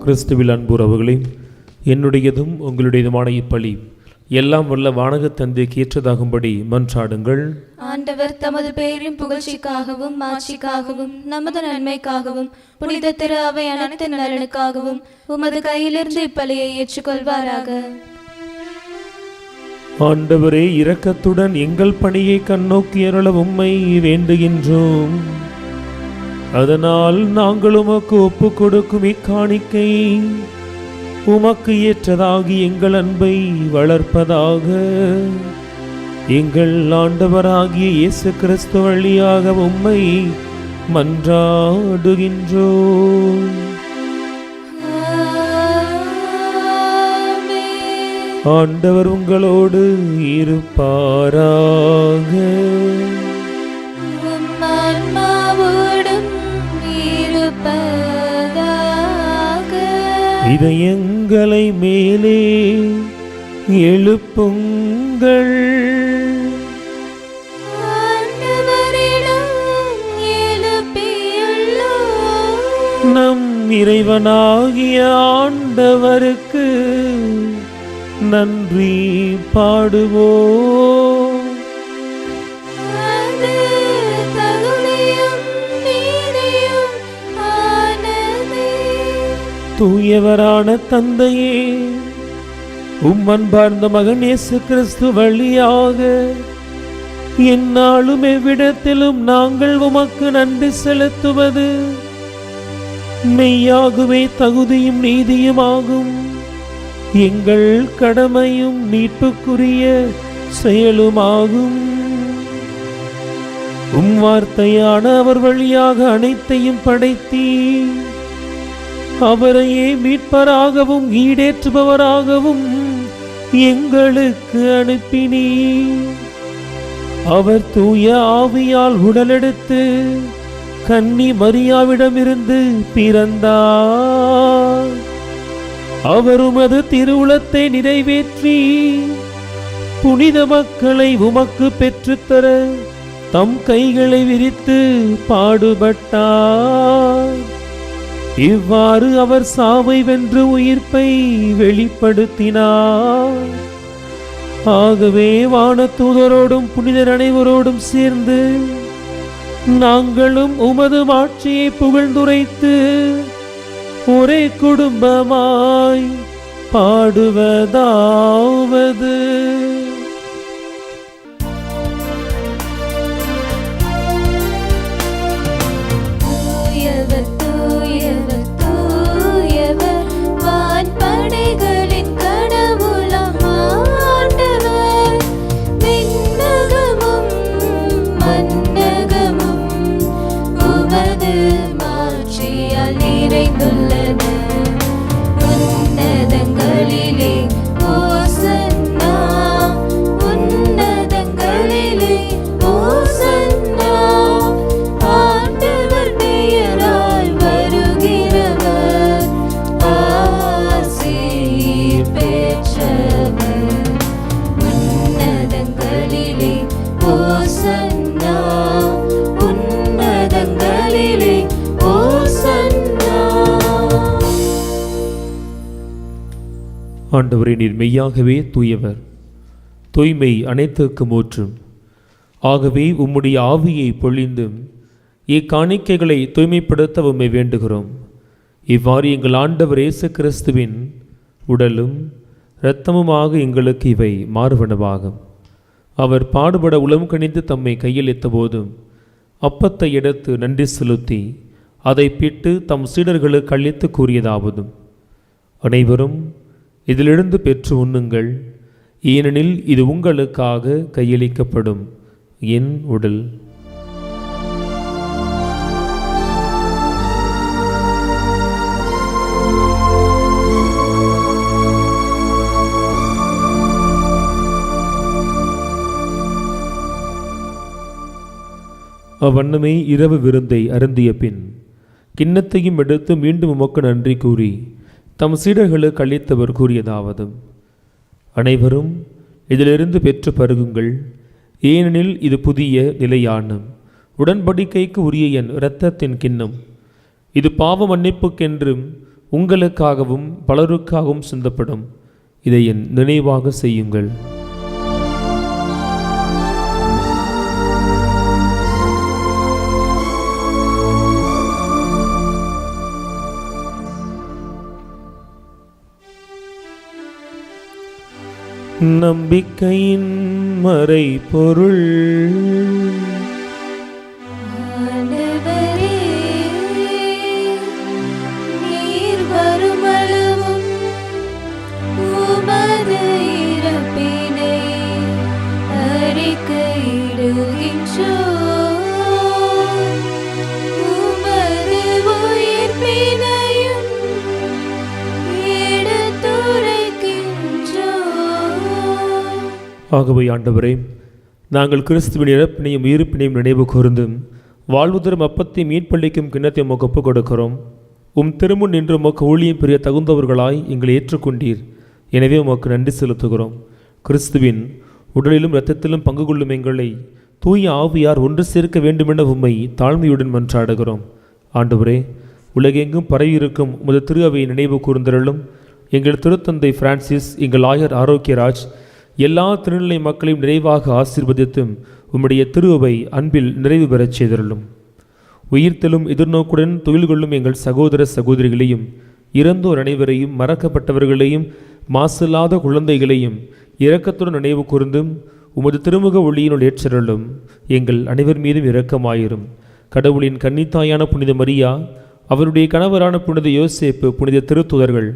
கிறிஸ்துவில் அன்புறவுகளே, என்னுடையதும் உங்களுடையதுமான இப்பலி எல்லாம் வல்ல வானக தந்தைக்கு ஏற்றதாகும்படி மன்றாடுங்கள். ஆண்டவர் தமது பெயரின் புகழ்ச்சிக்காகவும் மாட்சிக்காகவும் நமது நன்மைக்காகவும் புனித திரு அவை அனைத்து நலனுக்காகவும் உமது கையிலிருந்து இப்பலியை ஏற்றுக்கொள்வாராக. ஆண்டவரே, இரக்கத்துடன் எங்கள் பணியை கண்ணோக்கி அருள உம்மை வேண்டுகின்றோம். அதனால் நாங்கள் உமக்கு ஒப்பு கொடுக்கும் இக்காணிக்கை உமக்கு ஏற்றதாகி எங்கள் அன்பை வளர்ப்பதாக. எங்கள் ஆண்டவராகிய இயேசு கிறிஸ்து வழியாக உம்மை மன்றாடுகின்றோம். ஆண்டவர் உங்களோடு இருப்பாராக. இதயங்களை மேலே எழுப்புங்கள். நம் இறைவனாகிய ஆண்டவருக்கு நன்றி பாடுவோம். தூயவரான தந்தையே, அன்பார்ந்த மகன் இயேசு கிறிஸ்து வழியாக எந்நாளும் எவ்விடத்திலும் நாங்கள் உமக்கு நன்றி செலுத்துவது மெய்யாகவே தகுதியும் நீதியுமாகும். எங்கள் கடமையும் மீட்புக்குரிய செயலுமாகும். வார்த்தையான அவர் வழியாக அனைத்தையும் படைத்தீ அவரையே மீட்பராகவும் ஈடேற்றுபவராகவும் எங்களுக்கு அனுப்பினீ. அவர் தூய ஆவியால் உடலெடுத்து கன்னி மரியாவிடமிருந்து பிறந்தார். அவர் உமது திருவுளத்தை நிறைவேற்றி புனித மக்களை உமக்கு பெற்றுத்தர தம் கைகளை விரித்து பாடுபட்டார். இவ்வாறு அவர் சாவை வென்று உயிர்ப்பை வெளிப்படுத்தினார். ஆகவே வானதூதரோடும் புனிதர் அனைவரோடும் சேர்ந்து நாங்களும் உமது மாட்சியை புகழ்ந்துரைத்து ஒரே குடும்பமாய் பாடுவதாவது: ஆண்டவரே, நீர் மெய்யாகவே தூயவர், தூய்மை அனைத்துக்கும் ஊற்றும். ஆகவே உம்முடைய ஆவியை பொழிந்து இக்காணிக்கைகளை தூய்மைப்படுத்த உம்மை வேண்டுகிறோம். இவ்வாறு எங்கள் ஆண்டவர் இயேசு கிறிஸ்துவின் உடலும் இரத்தமுமாக எங்களுக்கு இவை மாறுவனவாகும். அவர் பாடுபட உளம் கணிந்து தம்மை கையளித்த போதும் அப்பத்தை எடுத்து நன்றி செலுத்தி அதை பிட்டு தம் சீடர்களுக்கு அளித்து கூறியதாவதும்: அனைவரும் இதிலிருந்து பெற்று உண்ணுங்கள், ஏனெனில் இது உங்களுக்காக கையளிக்கப்படும் என் உடல். அவ்வண்ணமே இரவு விருந்தை அருந்திய பின் கிண்ணத்தையும் எடுத்து மீண்டும் உமக்கு நன்றி கூறி தம் சீடர்களுக்கு அளித்தவர் கூறியதாவது: அனைவரும் இதிலிருந்து பெற்று பருகுங்கள், ஏனெனில் இது புதிய நிலையான உடன்படிக்கைக்கு உரிய என் இரத்தத்தின் கிண்ணம். இது பாவ மன்னிப்புக்கென்றும் உங்களுக்காகவும் பலருக்காகவும் சிந்தப்படும். இதை என் நினைவாக செய்யுங்கள். நம்பிக்கையின் மறைபொருள். ஆண்டவரே, நீர் வருமளவும் உமது இறப்பினை அறிக்கையிடுகின்றோம். உமது உயிர்ப்பினையும் எடுத்துரைக்கின்றோம். ஆகவே ஆண்டவரே, நாங்கள் கிறிஸ்துவின் இறப்பினையும் உயிர்ப்பினையும் நினைவு கூர்ந்தும் வாழ்வு தரும் அப்பத்தை மீட்பளிக்கும் கிண்ணத்தை உமக்கு ஒப்புக் கொடுக்கிறோம். உம் திருமுன் நின்று உமக்கு ஊழியம் புரிய தகுந்தவர்களாய் எங்களை ஏற்றுக்கொண்டீர். எனவே உமக்கு நன்றி செலுத்துகிறோம். கிறிஸ்துவின் உடலிலும் இரத்தத்திலும் பங்கு கொள்ளும் எங்களை தூய ஆவியார் ஒன்று சேர்க்க வேண்டுமென உம்மை தாழ்மையுடன் மன்றாடுகிறோம். ஆண்டவரே, உலகெங்கும் பரவியிருக்கும் உமது திரு அவையை நினைவு கூர்ந்தருளும். எங்கள் திருத்தந்தை பிரான்சிஸ், எங்கள் ஆயர் ஆரோக்கியராஜ், எல்லா திருநிலை மக்களையும் நிறைவாக ஆசீர்வதித்தும் உம்முடைய திரு அவை அன்பில் நிறைவு பெறச் செய்தருளும். உயிர்த்தெழும் எதிர்நோக்குடன் தொழில் கொள்ளும் எங்கள் சகோதர சகோதரிகளையும், இறந்தோர் அனைவரையும், மறக்கப்பட்டவர்களையும், மாசில்லாத குழந்தைகளையும் இரக்கத்துடன் நினைவு கூர்ந்தும் உமது திருமுக ஒளியினுள் ஏற்றருளும். எங்கள் அனைவர் மீதும் இரக்கமாயிரும். கடவுளின் கன்னித்தாயான புனித மரியா, அவருடைய கணவரான புனித யோசேப்பு, புனித திருத்துதர்கள்,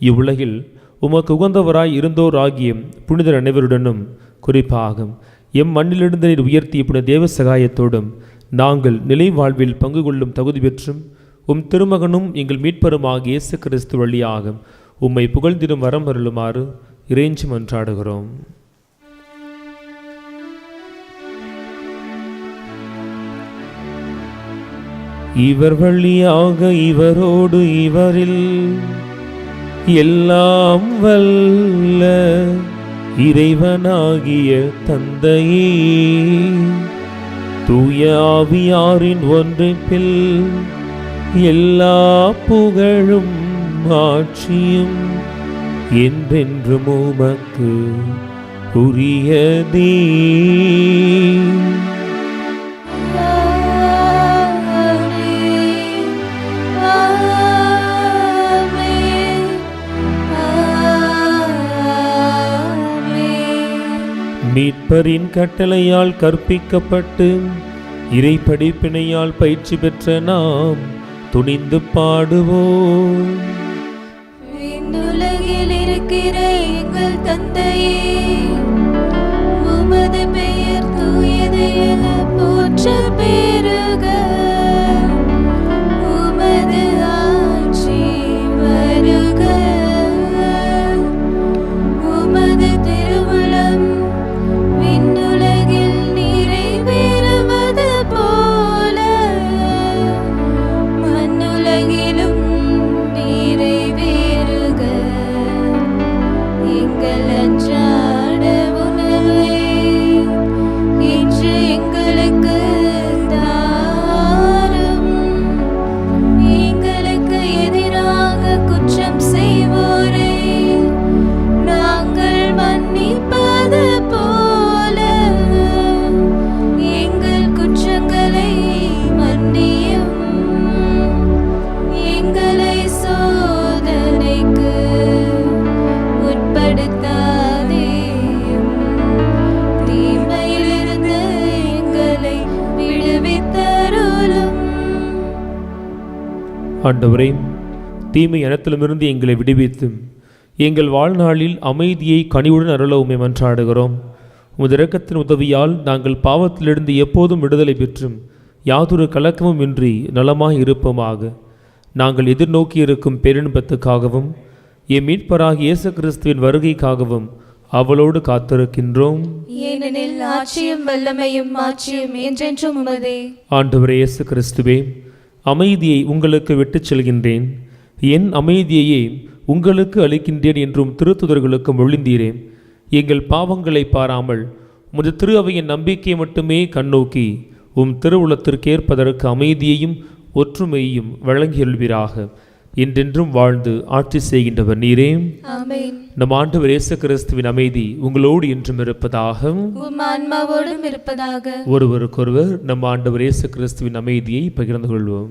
இவ்வுலகில் உமக்கு உகந்தவராய் இருந்தோர் ஆகிய புனிதர் அனைவருடனும், குறிப்பாக எம் மண்ணிலிருந்து நீர் உயர்த்திய புனித தேவ சகாயத்தோடும் நாங்கள் நிலை வாழ்வில் பங்கு கொள்ளும் தகுதி பெற்றும் உம் திருமகனும் எங்கள் மீட்பருமாகிய இயேசு கிறிஸ்து வழியாக உம்மை புகழ்ந்திடும் வரம் அருளுமாறு இறைஞ்சி மன்றாடுகிறோம். இவர் வழியாக இவரோடு இவரில் எல்லாம் வல்ல இறைவனாகிய தந்தையே, தூய ஆவியாரின் ஒன்றிப்பில் எல்லா புகழும் ஆட்சியும் என்றென்றும் உமக்கு உரியதே. மீட்பரின் கட்டளையால் கற்பிக்கப்பட்டு இறை படிப்பினையால் பயிற்சி பெற்ற நாம் துணிந்து பாடுவோம். விண்ணுலகில் இருக்கிற எங்கள் தந்தையே, உமது பெயர் தூயது என போற்றப் பெறுக. உமது ஆட்சி வருக. உமது திருவுளம் விண்ணுலகில் நிறைவேறுவது போல மண்ணுலகிலும் நிறைவேறுக. எங்கள் அன்றாட உணவை இன்று எங்களுக்கு தாரும். எங்களுக்கு எதிராக குற்றம் செய்வோரை நாங்கள் மன்னிப்பது போல எங்கள் குற்றங்களை மன்னியும். எங்களை சோதனைக்கு உட்படுத்தாதேயும், தீமையிலிருந்து எங்களை விடுவித்தருளும். ஆண்டவரே, தீமை அனைத்திலுமிருந்து எங்களை விடுவித்தும் எங்கள் வாழ்நாளில் அமைதியை கனிவுடன் அருள உம்மை மன்றாடுகிறோம். உமது இரக்கத்தின் உதவியால் நாங்கள் பாவத்திலிருந்து எப்போதும் விடுதலை பெற்றும் யாதொரு கலக்கமும் இன்றி நலமாய் இருப்போமாக. நாங்கள் எதிர்நோக்கி இருக்கும் பேரின்பத்துக்காகவும் எம் மீட்பராகிய இயேசு கிறிஸ்துவின் வருகைக்காகவும் அவளோடு காத்திருக்கின்றோம். ஏனெனில் ஆட்சியும் வல்லமையும் மாட்சியும் என்றென்றும் உமதே. ஆண்டவரே இயேசு கிறிஸ்துவே, அமைதியை உங்களுக்கு விட்டுச் செல்கின்றேன், என் அமைதியையே உங்களுக்கு அளிக்கின்றேன் என்றும் திருத்துதர்களுக்கு மொழிந்தீரே. எங்கள் பாவங்களை பாராமல் உமது திரு அவையின் நம்பிக்கையை மட்டுமே கண்ணோக்கி உம் திருவுளத்திற்கேற்பதற்கு அமைதியையும் ஒற்றுமையையும் வழங்கியல்வீராக. இன்றென்றும் வாழ்ந்து ஆட்சி செய்கின்றவர் நீரே. ஆமென். நம் ஆண்டவர் இயேசு கிறிஸ்துவின் அமைதி உங்களோடு என்றும் இருப்பதாக. உம் ஆன்மாவோடும் இருப்பதாக. ஒருவருக்கொருவர் நம் ஆண்டவர் இயேசு கிறிஸ்துவின் அமைதியை பகிர்ந்து கொள்வோம்.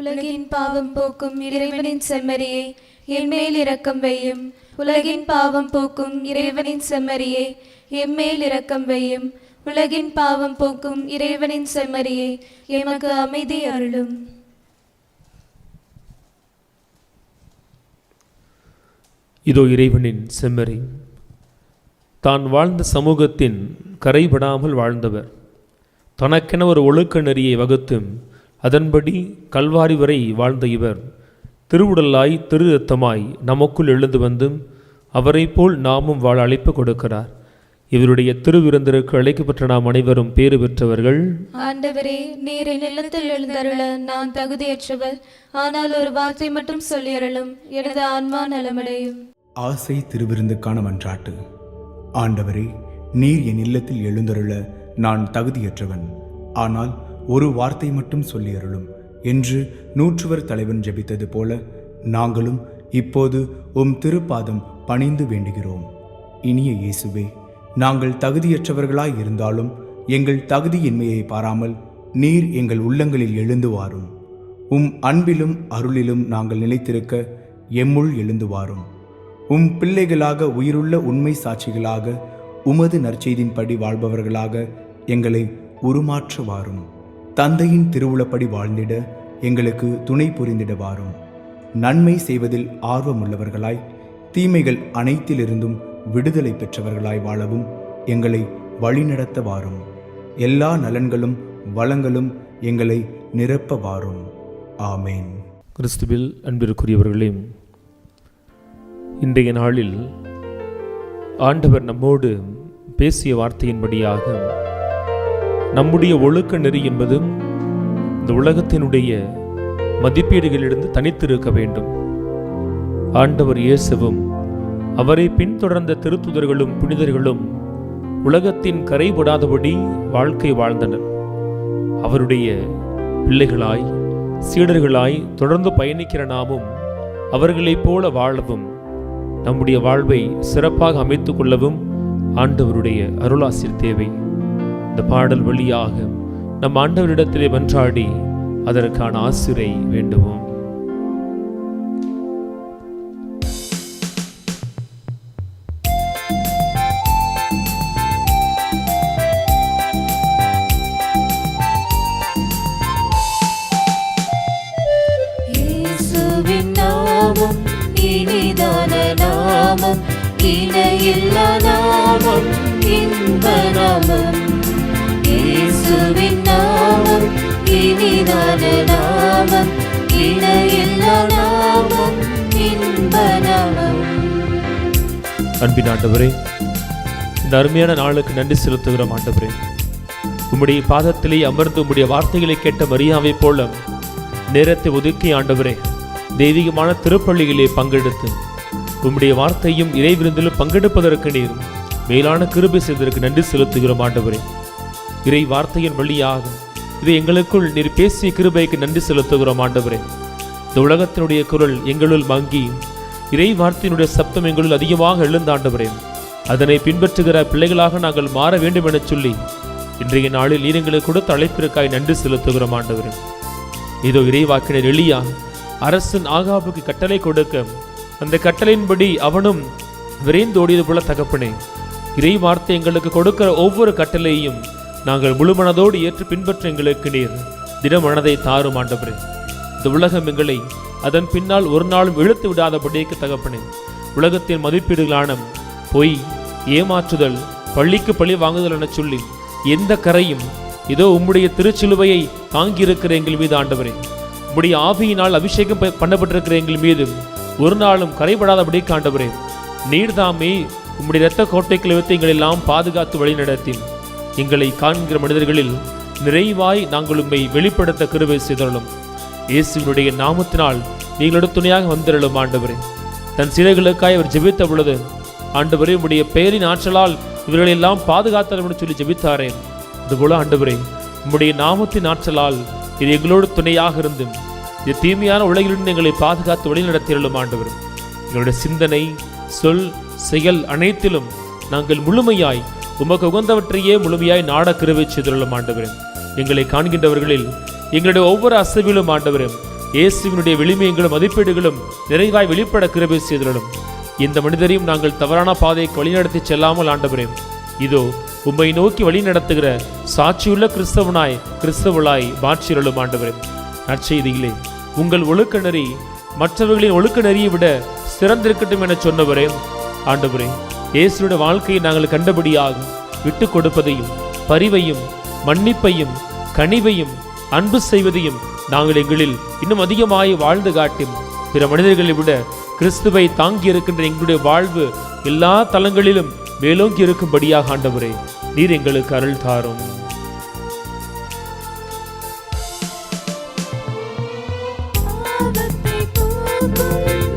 உலகின் பாவம் போக்கும் இறைவனின் செம்மறியே, என்மேல் இரக்கம் வையும். உலகின் பாவம் போக்கும் இறைவனின் செம்மறியே, எம்மேல் இரக்கம் வையும். உலகின் பாவம் போக்கும் இறைவனின் செம்மறியே, எமக்கு அமைதி அருளும். இதோ இறைவனின் செம்மறி, தான் வாழ்ந்த சமூகத்தின் கரைபடாமல் வாழ்ந்தவர். தனக்கென ஒரு ஒழுக்க நெறியை வகுத்து அதன்படி கல்வாரி வரை வாழ்ந்த இவர் திருவுடலாய் திரு இரத்தமாய் நமக்குள் எழுந்து வந்து அவரை போல் நாமும் வாழ அழைப்பு கொடுக்கிறார். இவருடைய திருவிருந்திற்கு அழைக்கப்பட்ட நாம் அனைவரும் பேறு பெற்றவர்கள். ஆண்டவரே, நீர் என் இல்லத்தில் எழுந்தருள நான் தகுதியற்றவர். ஆனால் ஒரு வார்த்தை மட்டும் சொல்லி அருளும், எனது ஆன்மா நலமடையும். ஆசை திருவிருந்துக்கான மன்றாட்டு. ஆண்டவரே, நீர் என் இல்லத்தில் எழுந்தருள நான் தகுதியற்றவன். ஆனால் ஒரு வார்த்தை மட்டும் சொல்லி அருளும் என்று நூற்றுவர் தலைவன் ஜெபித்தது போல நாங்களும் இப்போது உம் திருப்பாதம் பணிந்து வேண்டுகிறோம். இனிய இயேசுவே, நாங்கள் தகுதியற்றவர்களாய் இருந்தாலும் எங்கள் தகுதியின்மையை பாராமல் நீர் எங்கள் உள்ளங்களில் எழுந்து வாரும். உம் அன்பிலும் அருளிலும் நாங்கள் நிலைத்திருக்க எம்முள் எழுந்து வாரும். உம் பிள்ளைகளாக உயிருள்ள உண்மை சாட்சிகளாக உமது நற்செய்தின்படி வாழ்பவர்களாக எங்களை உருமாற்ற வாரும். தந்தையின் திருவுளப்படி வாழ்ந்திட எங்களுக்கு துணை புரிந்திட வாரும். நன்மை செய்வதில் ஆர்வமுள்ளவர்களாய் தீமைகள் அனைத்திலிருந்தும் விடுதலை பெற்றவர்களாய் வாழவும் எங்களை வழிநடத்த வாரும். எல்லா நலன்களும் வளங்களும் எங்களை நிரப்ப வாரும். ஆமேன். கிறிஸ்துவில் அன்பிற்குரியவர்களே, இன்றைய நாளில் ஆண்டவர் நம்மோடு பேசிய வார்த்தையின்படியாக நம்முடைய ஒழுக்க நெறி என்பது இந்த உலகத்தினுடைய மதிப்பீடுகளிலிருந்து தனித்திருக்க வேண்டும். ஆண்டவர் இயேசுவும் அவரை பின்தொடர்ந்த திருத்துதர்களும் புனிதர்களும் உலகத்தின் கரைபடாதபடி வாழ்க்கை வாழ்ந்தனர். அவருடைய பிள்ளைகளாய் சீடர்களாய் தொடர்ந்து பயணிக்கிற நாமும் அவர்களைப் போல வாழவும் நம்முடைய வாழ்வை சிறப்பாக அமைத்துக் கொள்ளவும் ஆண்டவருடைய அருளாசிர் தேவை. இந்த பாடல் வழியாக நம் ஆண்டவரிடத்திலே மன்றாடி அதற்கான ஆசிரை வேண்டுவோம். இயேசுவின் நாமம் இனிதான நாமம், இணையில்லா நாமம், இன்ப நாமம். இயேசுவின் நாமம் இனிதான நாமம், இணையில்லா நாமம், இன்ப நாமம். அன்பின் ஆண்டவரே, இந்த அருமையான நாளுக்கு நன்றி செலுத்துகிறோம். ஆண்டவரே, உம்முடைய பாதத்திலே அமர்ந்து உம்முடைய வார்த்தைகளை கேட்ட மரியாவை போல நேரத்தை ஒதுக்கி ஆண்டவரே தெய்வீகமான திருப்பள்ளியிலே பங்கெடுத்து உம்முடைய வார்த்தையும் இறை விருந்திலும் பங்கெடுப்பதற்கு நீர் மேலான கிருபை செய்ததற்கு நன்றி செலுத்துகிறோம். ஆண்டவரே, இறை வார்த்தையின் வழியாக இது எங்களுக்குள் நீர் பேசிய கிருபைக்கு நன்றி செலுத்துகிறோம். ஆண்டவரே, இந்த உலகத்தினுடைய குரல் எங்களுள் மங்கி இறை வார்த்தையினுடைய சப்தம் எங்களுள் அதிகமாக எழுந்தாண்டவரே, அதனை பின்பற்றுகிற பிள்ளைகளாக நாங்கள் மாற வேண்டும் என சொல்லி இன்றைய நாளில் நீர் எங்களுக்கு கொடுத்த அழைப்பிற்காய் நன்றி செலுத்துகிறோம். ஆண்டவரே, இதோ இறைவாக்கினர் எலியா அரசன் ஆகாபுக்கு கட்டளை கொடுக்க அந்த கட்டளையின்படி அவனும் விரைந்தோடியது போல தகப்பனே, இறை வார்த்தை எங்களுக்கு கொடுக்கிற ஒவ்வொரு கட்டளையையும் நாங்கள் முழு மனதோடு ஏற்று பின்பற்ற எங்களுக்கு நீர் திடமனதை தாரும். ஆண்டவரே, இந்த உலகம் எங்களை அதன் பின்னால் ஒரு நாளும் இழுத்து விடாதபடிக்கு தகப்பனே, உலகத்தின் மதிப்பீடுகளான பொய், ஏமாற்றுதல், பள்ளிக்கு பழி வாங்குதல் என சொல்லி எந்த கரையும் இதோ உம்முடைய திருச்சிலுவையை தாங்கியிருக்கிற எங்கள் மீது ஆண்டவரே, உம்முடைய ஆவியினால் அபிஷேகம் பண்ணப்பட்டிருக்கிற எங்கள் மீது ஒரு நாளும் கரைபடாதபடி ஆண்டவரே, நீர்தாமே உம்முடைய இரத்த கோட்டைகளை வைத்து எங்களை எல்லாம் பாதுகாத்து வழிநடத்தி எங்களை காண்கிற மனிதர்களில் நிறைவாய் நாங்கள் உம்மை வெளிப்படுத்த கிருபை செய்தருளும். இயேசுவினுடைய நாமத்தினால் நீங்களோட துணையாக வந்திருளும். ஆண்டவரே, தன் சிலைகளுக்காய் அவர் ஜெபித்த பொழுது ஆண்டவரே உம்முடைய பெயரின் ஆற்றலால் இவர்களெல்லாம் பாதுகாத்தல் சொல்லி ஜெபித்தாரே, அதுபோல ஆண்டவரே உம்முடைய நாமத்தின் ஆற்றலால் இது எங்களோடு துணையாக இருந்து இது தீமையான உலகிலிருந்து எங்களை பாதுகாத்து வழிநடத்தியருளும் ஆண்டவர். எங்களுடைய சிந்தனை, சொல், செயல் அனைத்திலும் நாங்கள் முழுமையாய் உமக்கு உகந்தவற்றையே முழுமையாய் நாட கிருபை செய்துள்ளோம் ஆண்டவரே. எங்களை காண்கின்றவர்களில் எங்களுடைய ஒவ்வொரு அசைவிலும் ஆண்டவரே இயேசுவினுடைய விளிமையங்களும் மதிப்பீடுகளும் நிறைவாய் வெளிப்பட கிருபை செய்துள்ளோம். இந்த மனிதரையும் நாங்கள் தவறான பாதைக்கு வழிநடத்தி செல்லாமல் ஆண்டவரே இதோ உம்மை நோக்கி வழி நடத்துகிற சாட்சியுள்ள கிறிஸ்தவளாய் மாற்றியருளும் ஆண்டவரே. நற்செய்தியிலே உங்கள் ஒழுக்க நெறி மற்றவர்களின் ஒழுக்க நெறியை விட சிறந்திருக்கட்டும் என சொன்னவரே ஆண்டவரே, இயேசுடைய வாழ்க்கையை நாங்கள் கண்டபடியாக விட்டு கொடுப்பதையும் பரிவையும் மன்னிப்பையும் கனிவையும் அன்பு செய்வதையும் நாங்கள் எங்களில் இன்னும் அதிகமாய் வாழ்ந்து காட்டி பிற மனிதர்களை விட கிறிஸ்துவை தாங்கி இருக்கின்ற எங்களுடைய வாழ்வு எல்லா தலங்களிலும் மேலோங்கி இருக்கும்படியாக ஆண்டவரே நீர் எங்களுக்கு அருள் தாரும்.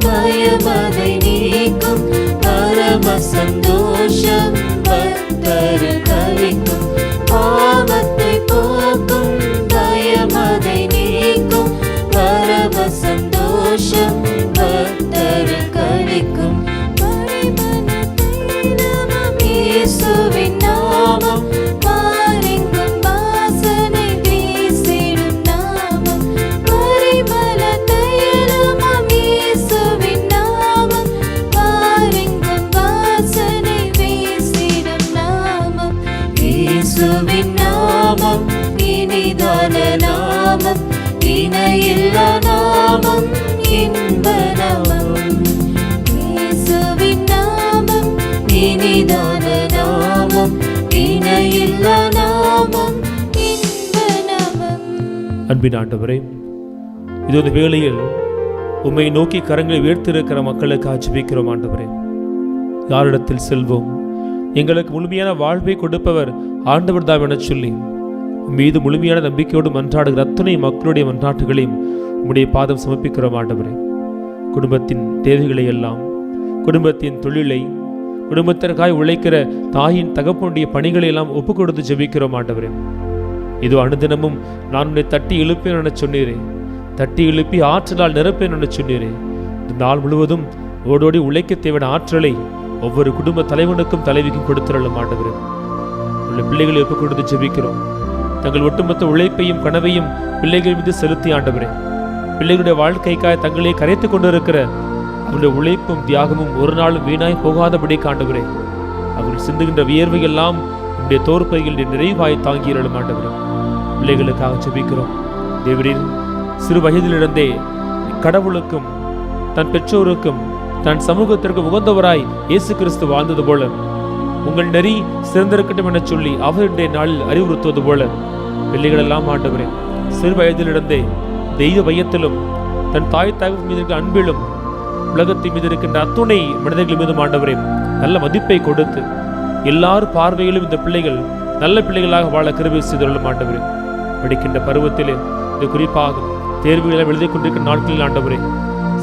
பயமதை நீக்கும் பரம சந்தோஷம் பக்தரில் கலிக்கும். பாவத்தை போக்கும் பயமதை நீக்கும் பரம சந்தோஷம் பக்தரில் கலிக்கும். இயேசுவின் நாமம் பாரெங்கும் வாசனை வீசிடும் நாமம். பரிமள தைலமாம் இயேசுவின் நாமம் பாரெங்கும் வாசனை வீசிடும் நாமம். இயேசுவின் நாமம் இனிதான நாமம், இணையில்லா நாமம், இன்ப நாமம். இயேசுவின் நாமம் இனிதான நாமம், இணையில்லா நாமம், இன்ப நாமம். அன்பின் ஆண்டவரே, இது ஒரு வேளையில் உம்மை நோக்கி கரங்களை உயர்த்திருக்கிற மக்களுக்கு ஜெபிக்கிறோம் ஆண்டவரே. யாரிடத்தில் செல்வோம்? எங்களுக்கு முழுமையான வாழ்வை கொடுப்பவர் ஆண்டவர் தான் என சொல்லி மீது முழுமையான நம்பிக்கையோடு மன்றாடுகிற அத்தனை மக்களுடைய மன்றாட்டுகளையும் உம்முடைய பாதம் சமர்ப்பிக்கிறோம் ஆண்டவரே. குடும்பத்தின் தேவைகளை எல்லாம், குடும்பத்தின் தொழிலை, குடும்பத்திற்காய் உழைக்கிற தாயின் தகப்பனுடைய பணிகளை எல்லாம் ஒப்பு கொடுத்து ஜெபிக்கிறோம் ஆண்டவரே. இதோ அனுதினமும் நான் உன்னை தட்டி எழுப்பேன் என சொன்னீரே, தட்டி எழுப்பி ஆற்றலால் நிரப்பேன் என சொன்னீரே. இந்த நாள் முழுவதும் ஓடோடி உழைக்க தேவையான ஆற்றலை ஒவ்வொரு குடும்ப தலைவனுக்கும் தலைவிக்கும் கொடுத்துள்ள ஆண்டவரே. உள்ள பிள்ளைகளை ஒப்பு கொடுத்து ஜெபிக்கிறோம். தங்கள் ஒட்டுமொத்த உழைப்பையும் கனவையும் பிள்ளைகள் மீது செலுத்தி ஆண்டவரே, பிள்ளைகளுடைய வாழ்க்கைக்காய் தங்களை கரைத்து கொண்டிருக்கிற அவருடைய உழைப்பும் தியாகமும் ஒரு நாளும் வீணாய் போகாதபடி ஆண்டவரே, அவர்கள் சிந்துகின்ற வியர்வையெல்லாம் உடைய தோற்பையில் நிறைவாய் தாங்கியிருளும் ஆண்டவரே. பிள்ளைகளுக்காக ஜெபிக்கிறோம். தேவரீர் சிறு வயதிலிருந்தே கடவுளுக்கும் தன் பெற்றோருக்கும் தன் சமூகத்திற்கு உகந்தவராய் இயேசு கிறிஸ்து வாழ்ந்தது போல உங்கள் நெறி சிறந்திருக்கட்டும் என சொல்லி அவருடைய நாளில் அறிவுறுத்துவது போல பிள்ளைகள் எல்லாம் ஆண்டவரே சிறு வயதிலிருந்தே தெய்வ பயத்திலும் தன் தாய் தகவல் மீது இருக்க அன்பிலும் உலகத்தின் மீது இருக்கின்ற அத்துணை மனிதர்கள் மீதும் ஆண்டவரே நல்ல மதிப்பை கொடுத்து எல்லாரும் பார்வையிலும் இந்த பிள்ளைகள் நல்ல பிள்ளைகளாக வாழ கிருபை செய்துள்ள ஆண்டவரே. படிக்கின்ற பருவத்திலே இது குறிப்பாக தேர்வுகளை எழுதி கொண்டிருக்கிற நாட்களில் ஆண்டவரே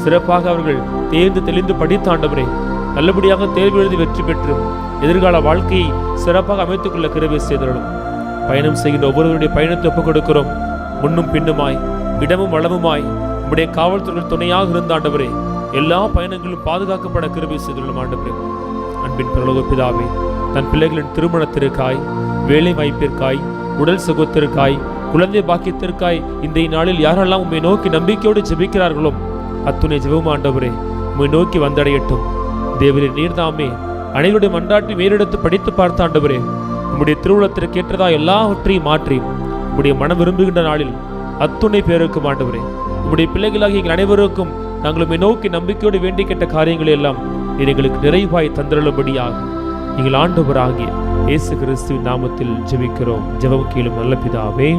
சிறப்பாக அவர்கள் தேர்ந்து தெளிந்து படித்த ஆண்டவரே நல்லபடியாக தேர்வு எழுதி வெற்றி பெற்று எதிர்கால வாழ்க்கையை சிறப்பாக அமைத்துக் கொள்ள கிருபை செய்துள்ளோம். பயணம் செய்கின்ற ஒவ்வொருவருடைய பயணத்தை ஒப்புக் கொடுக்கிறோம். முன்னும் பின்னுமாய் இடமும் வளமுமாய் நம்முடைய காவல்துறைகள் துணையாக இருந்த ஆண்டவரே எல்லா பயணங்களும் பாதுகாக்கப்பட கிருபை செய்துள்ளோம் ஆண்டவரே. அன்பின் பரலோக பிதாவே, தன் பிள்ளைகளின் திருமணத்திற்காய், வேலை வாய்ப்பிற்காய், உடல் சுகத்திற்காய், குழந்தை பாக்கியத்திற்காய் இந்த நாளில் யாரெல்லாம் உம்மை நோக்கி நம்பிக்கையோடு ஜெபிக்கிறார்களோ அத்துணை ஜெபம் ஆண்டவரே உம்மை நோக்கி வந்தடையட்டும். தேவரே நீர்தாமே அனைவருடைய மன்றாட்டி மேலெடுத்து படித்து பார்த்த ஆண்டவரே உம்முடைய திருவுளத்திற்கு ஏற்றதா எல்லாவற்றையும் மாற்றி உம்முடைய மனம் விரும்புகின்ற நாளில் அத்துணை பேருக்கும் ஆண்டவரே உம்முடைய பிள்ளைகளாகிய எங்கள் அனைவருக்கும் நாங்கள் உம்மை நோக்கி நம்பிக்கையோடு வேண்டி கேட்ட காரியங்களை எல்லாம் நீர் எங்களுக்கு நிறைவாய் தந்திரளும்படியாக எங்கள் ஆண்டவராகிய இயேசு கிறிஸ்துவின் நாமத்தில் ஜெபிக்கிறோம். ஜெபம் கேளும் நல்ல பிதாவே.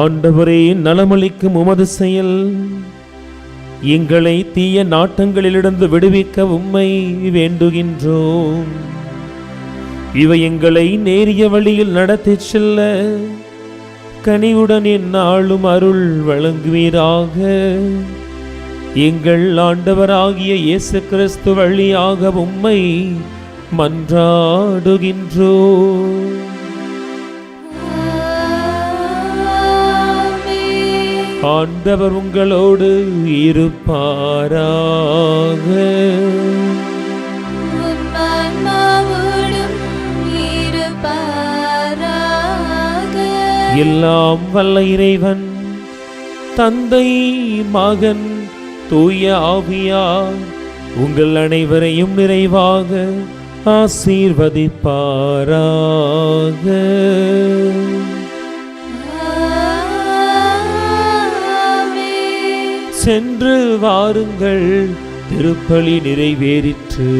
ஆண்டவரே, நலமளிக்கும் உமது செயல் எங்களை தீய நாட்டங்களிலிருந்து விடுவிக்க உம்மை வேண்டுகின்றோம். இவை எங்களை நேரிய வழியில் நடத்தி செல்ல கனிவுடன் எந்நாளும் அருள் வழங்குவீராக. எங்கள் ஆண்டவராகிய இயேசு கிறிஸ்து வழியாக உம்மை மன்றாடுகின்றோ. ஆண்டவர் உங்களோடு இருப்பாராக. எல்லாம் வல்ல இறைவன் தந்தை, மகன், தூய ஆவியார் உங்கள் அனைவரையும் நிறைவாக ஆசீர்வதிப்பாராக. சென்று வாருங்கள், திருப்பலி நிறைவேறிற்று.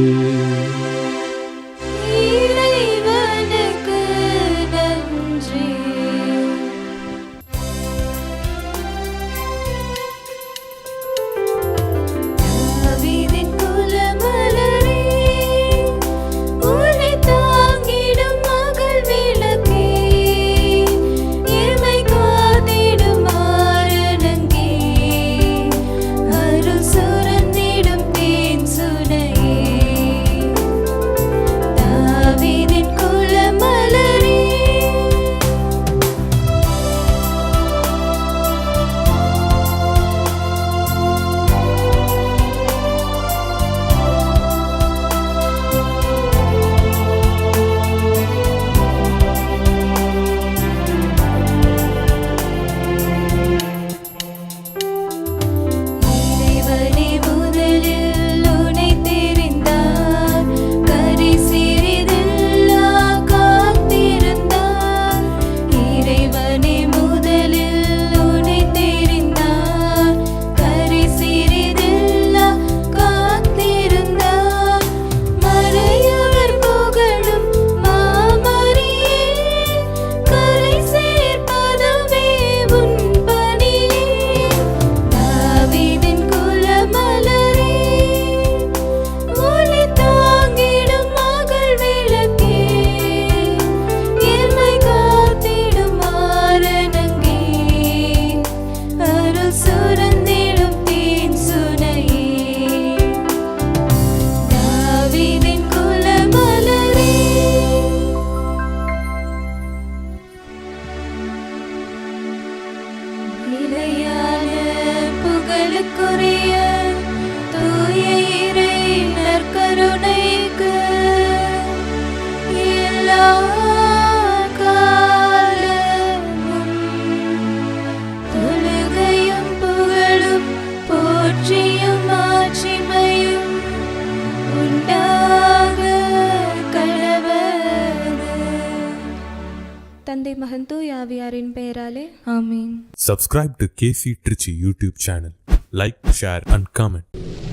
தந்தை, மகன், தூய ஆவியாரின் பெயராலே ஆமீன். Subscribe to KC Trichy YouTube channel. Like, share and comment.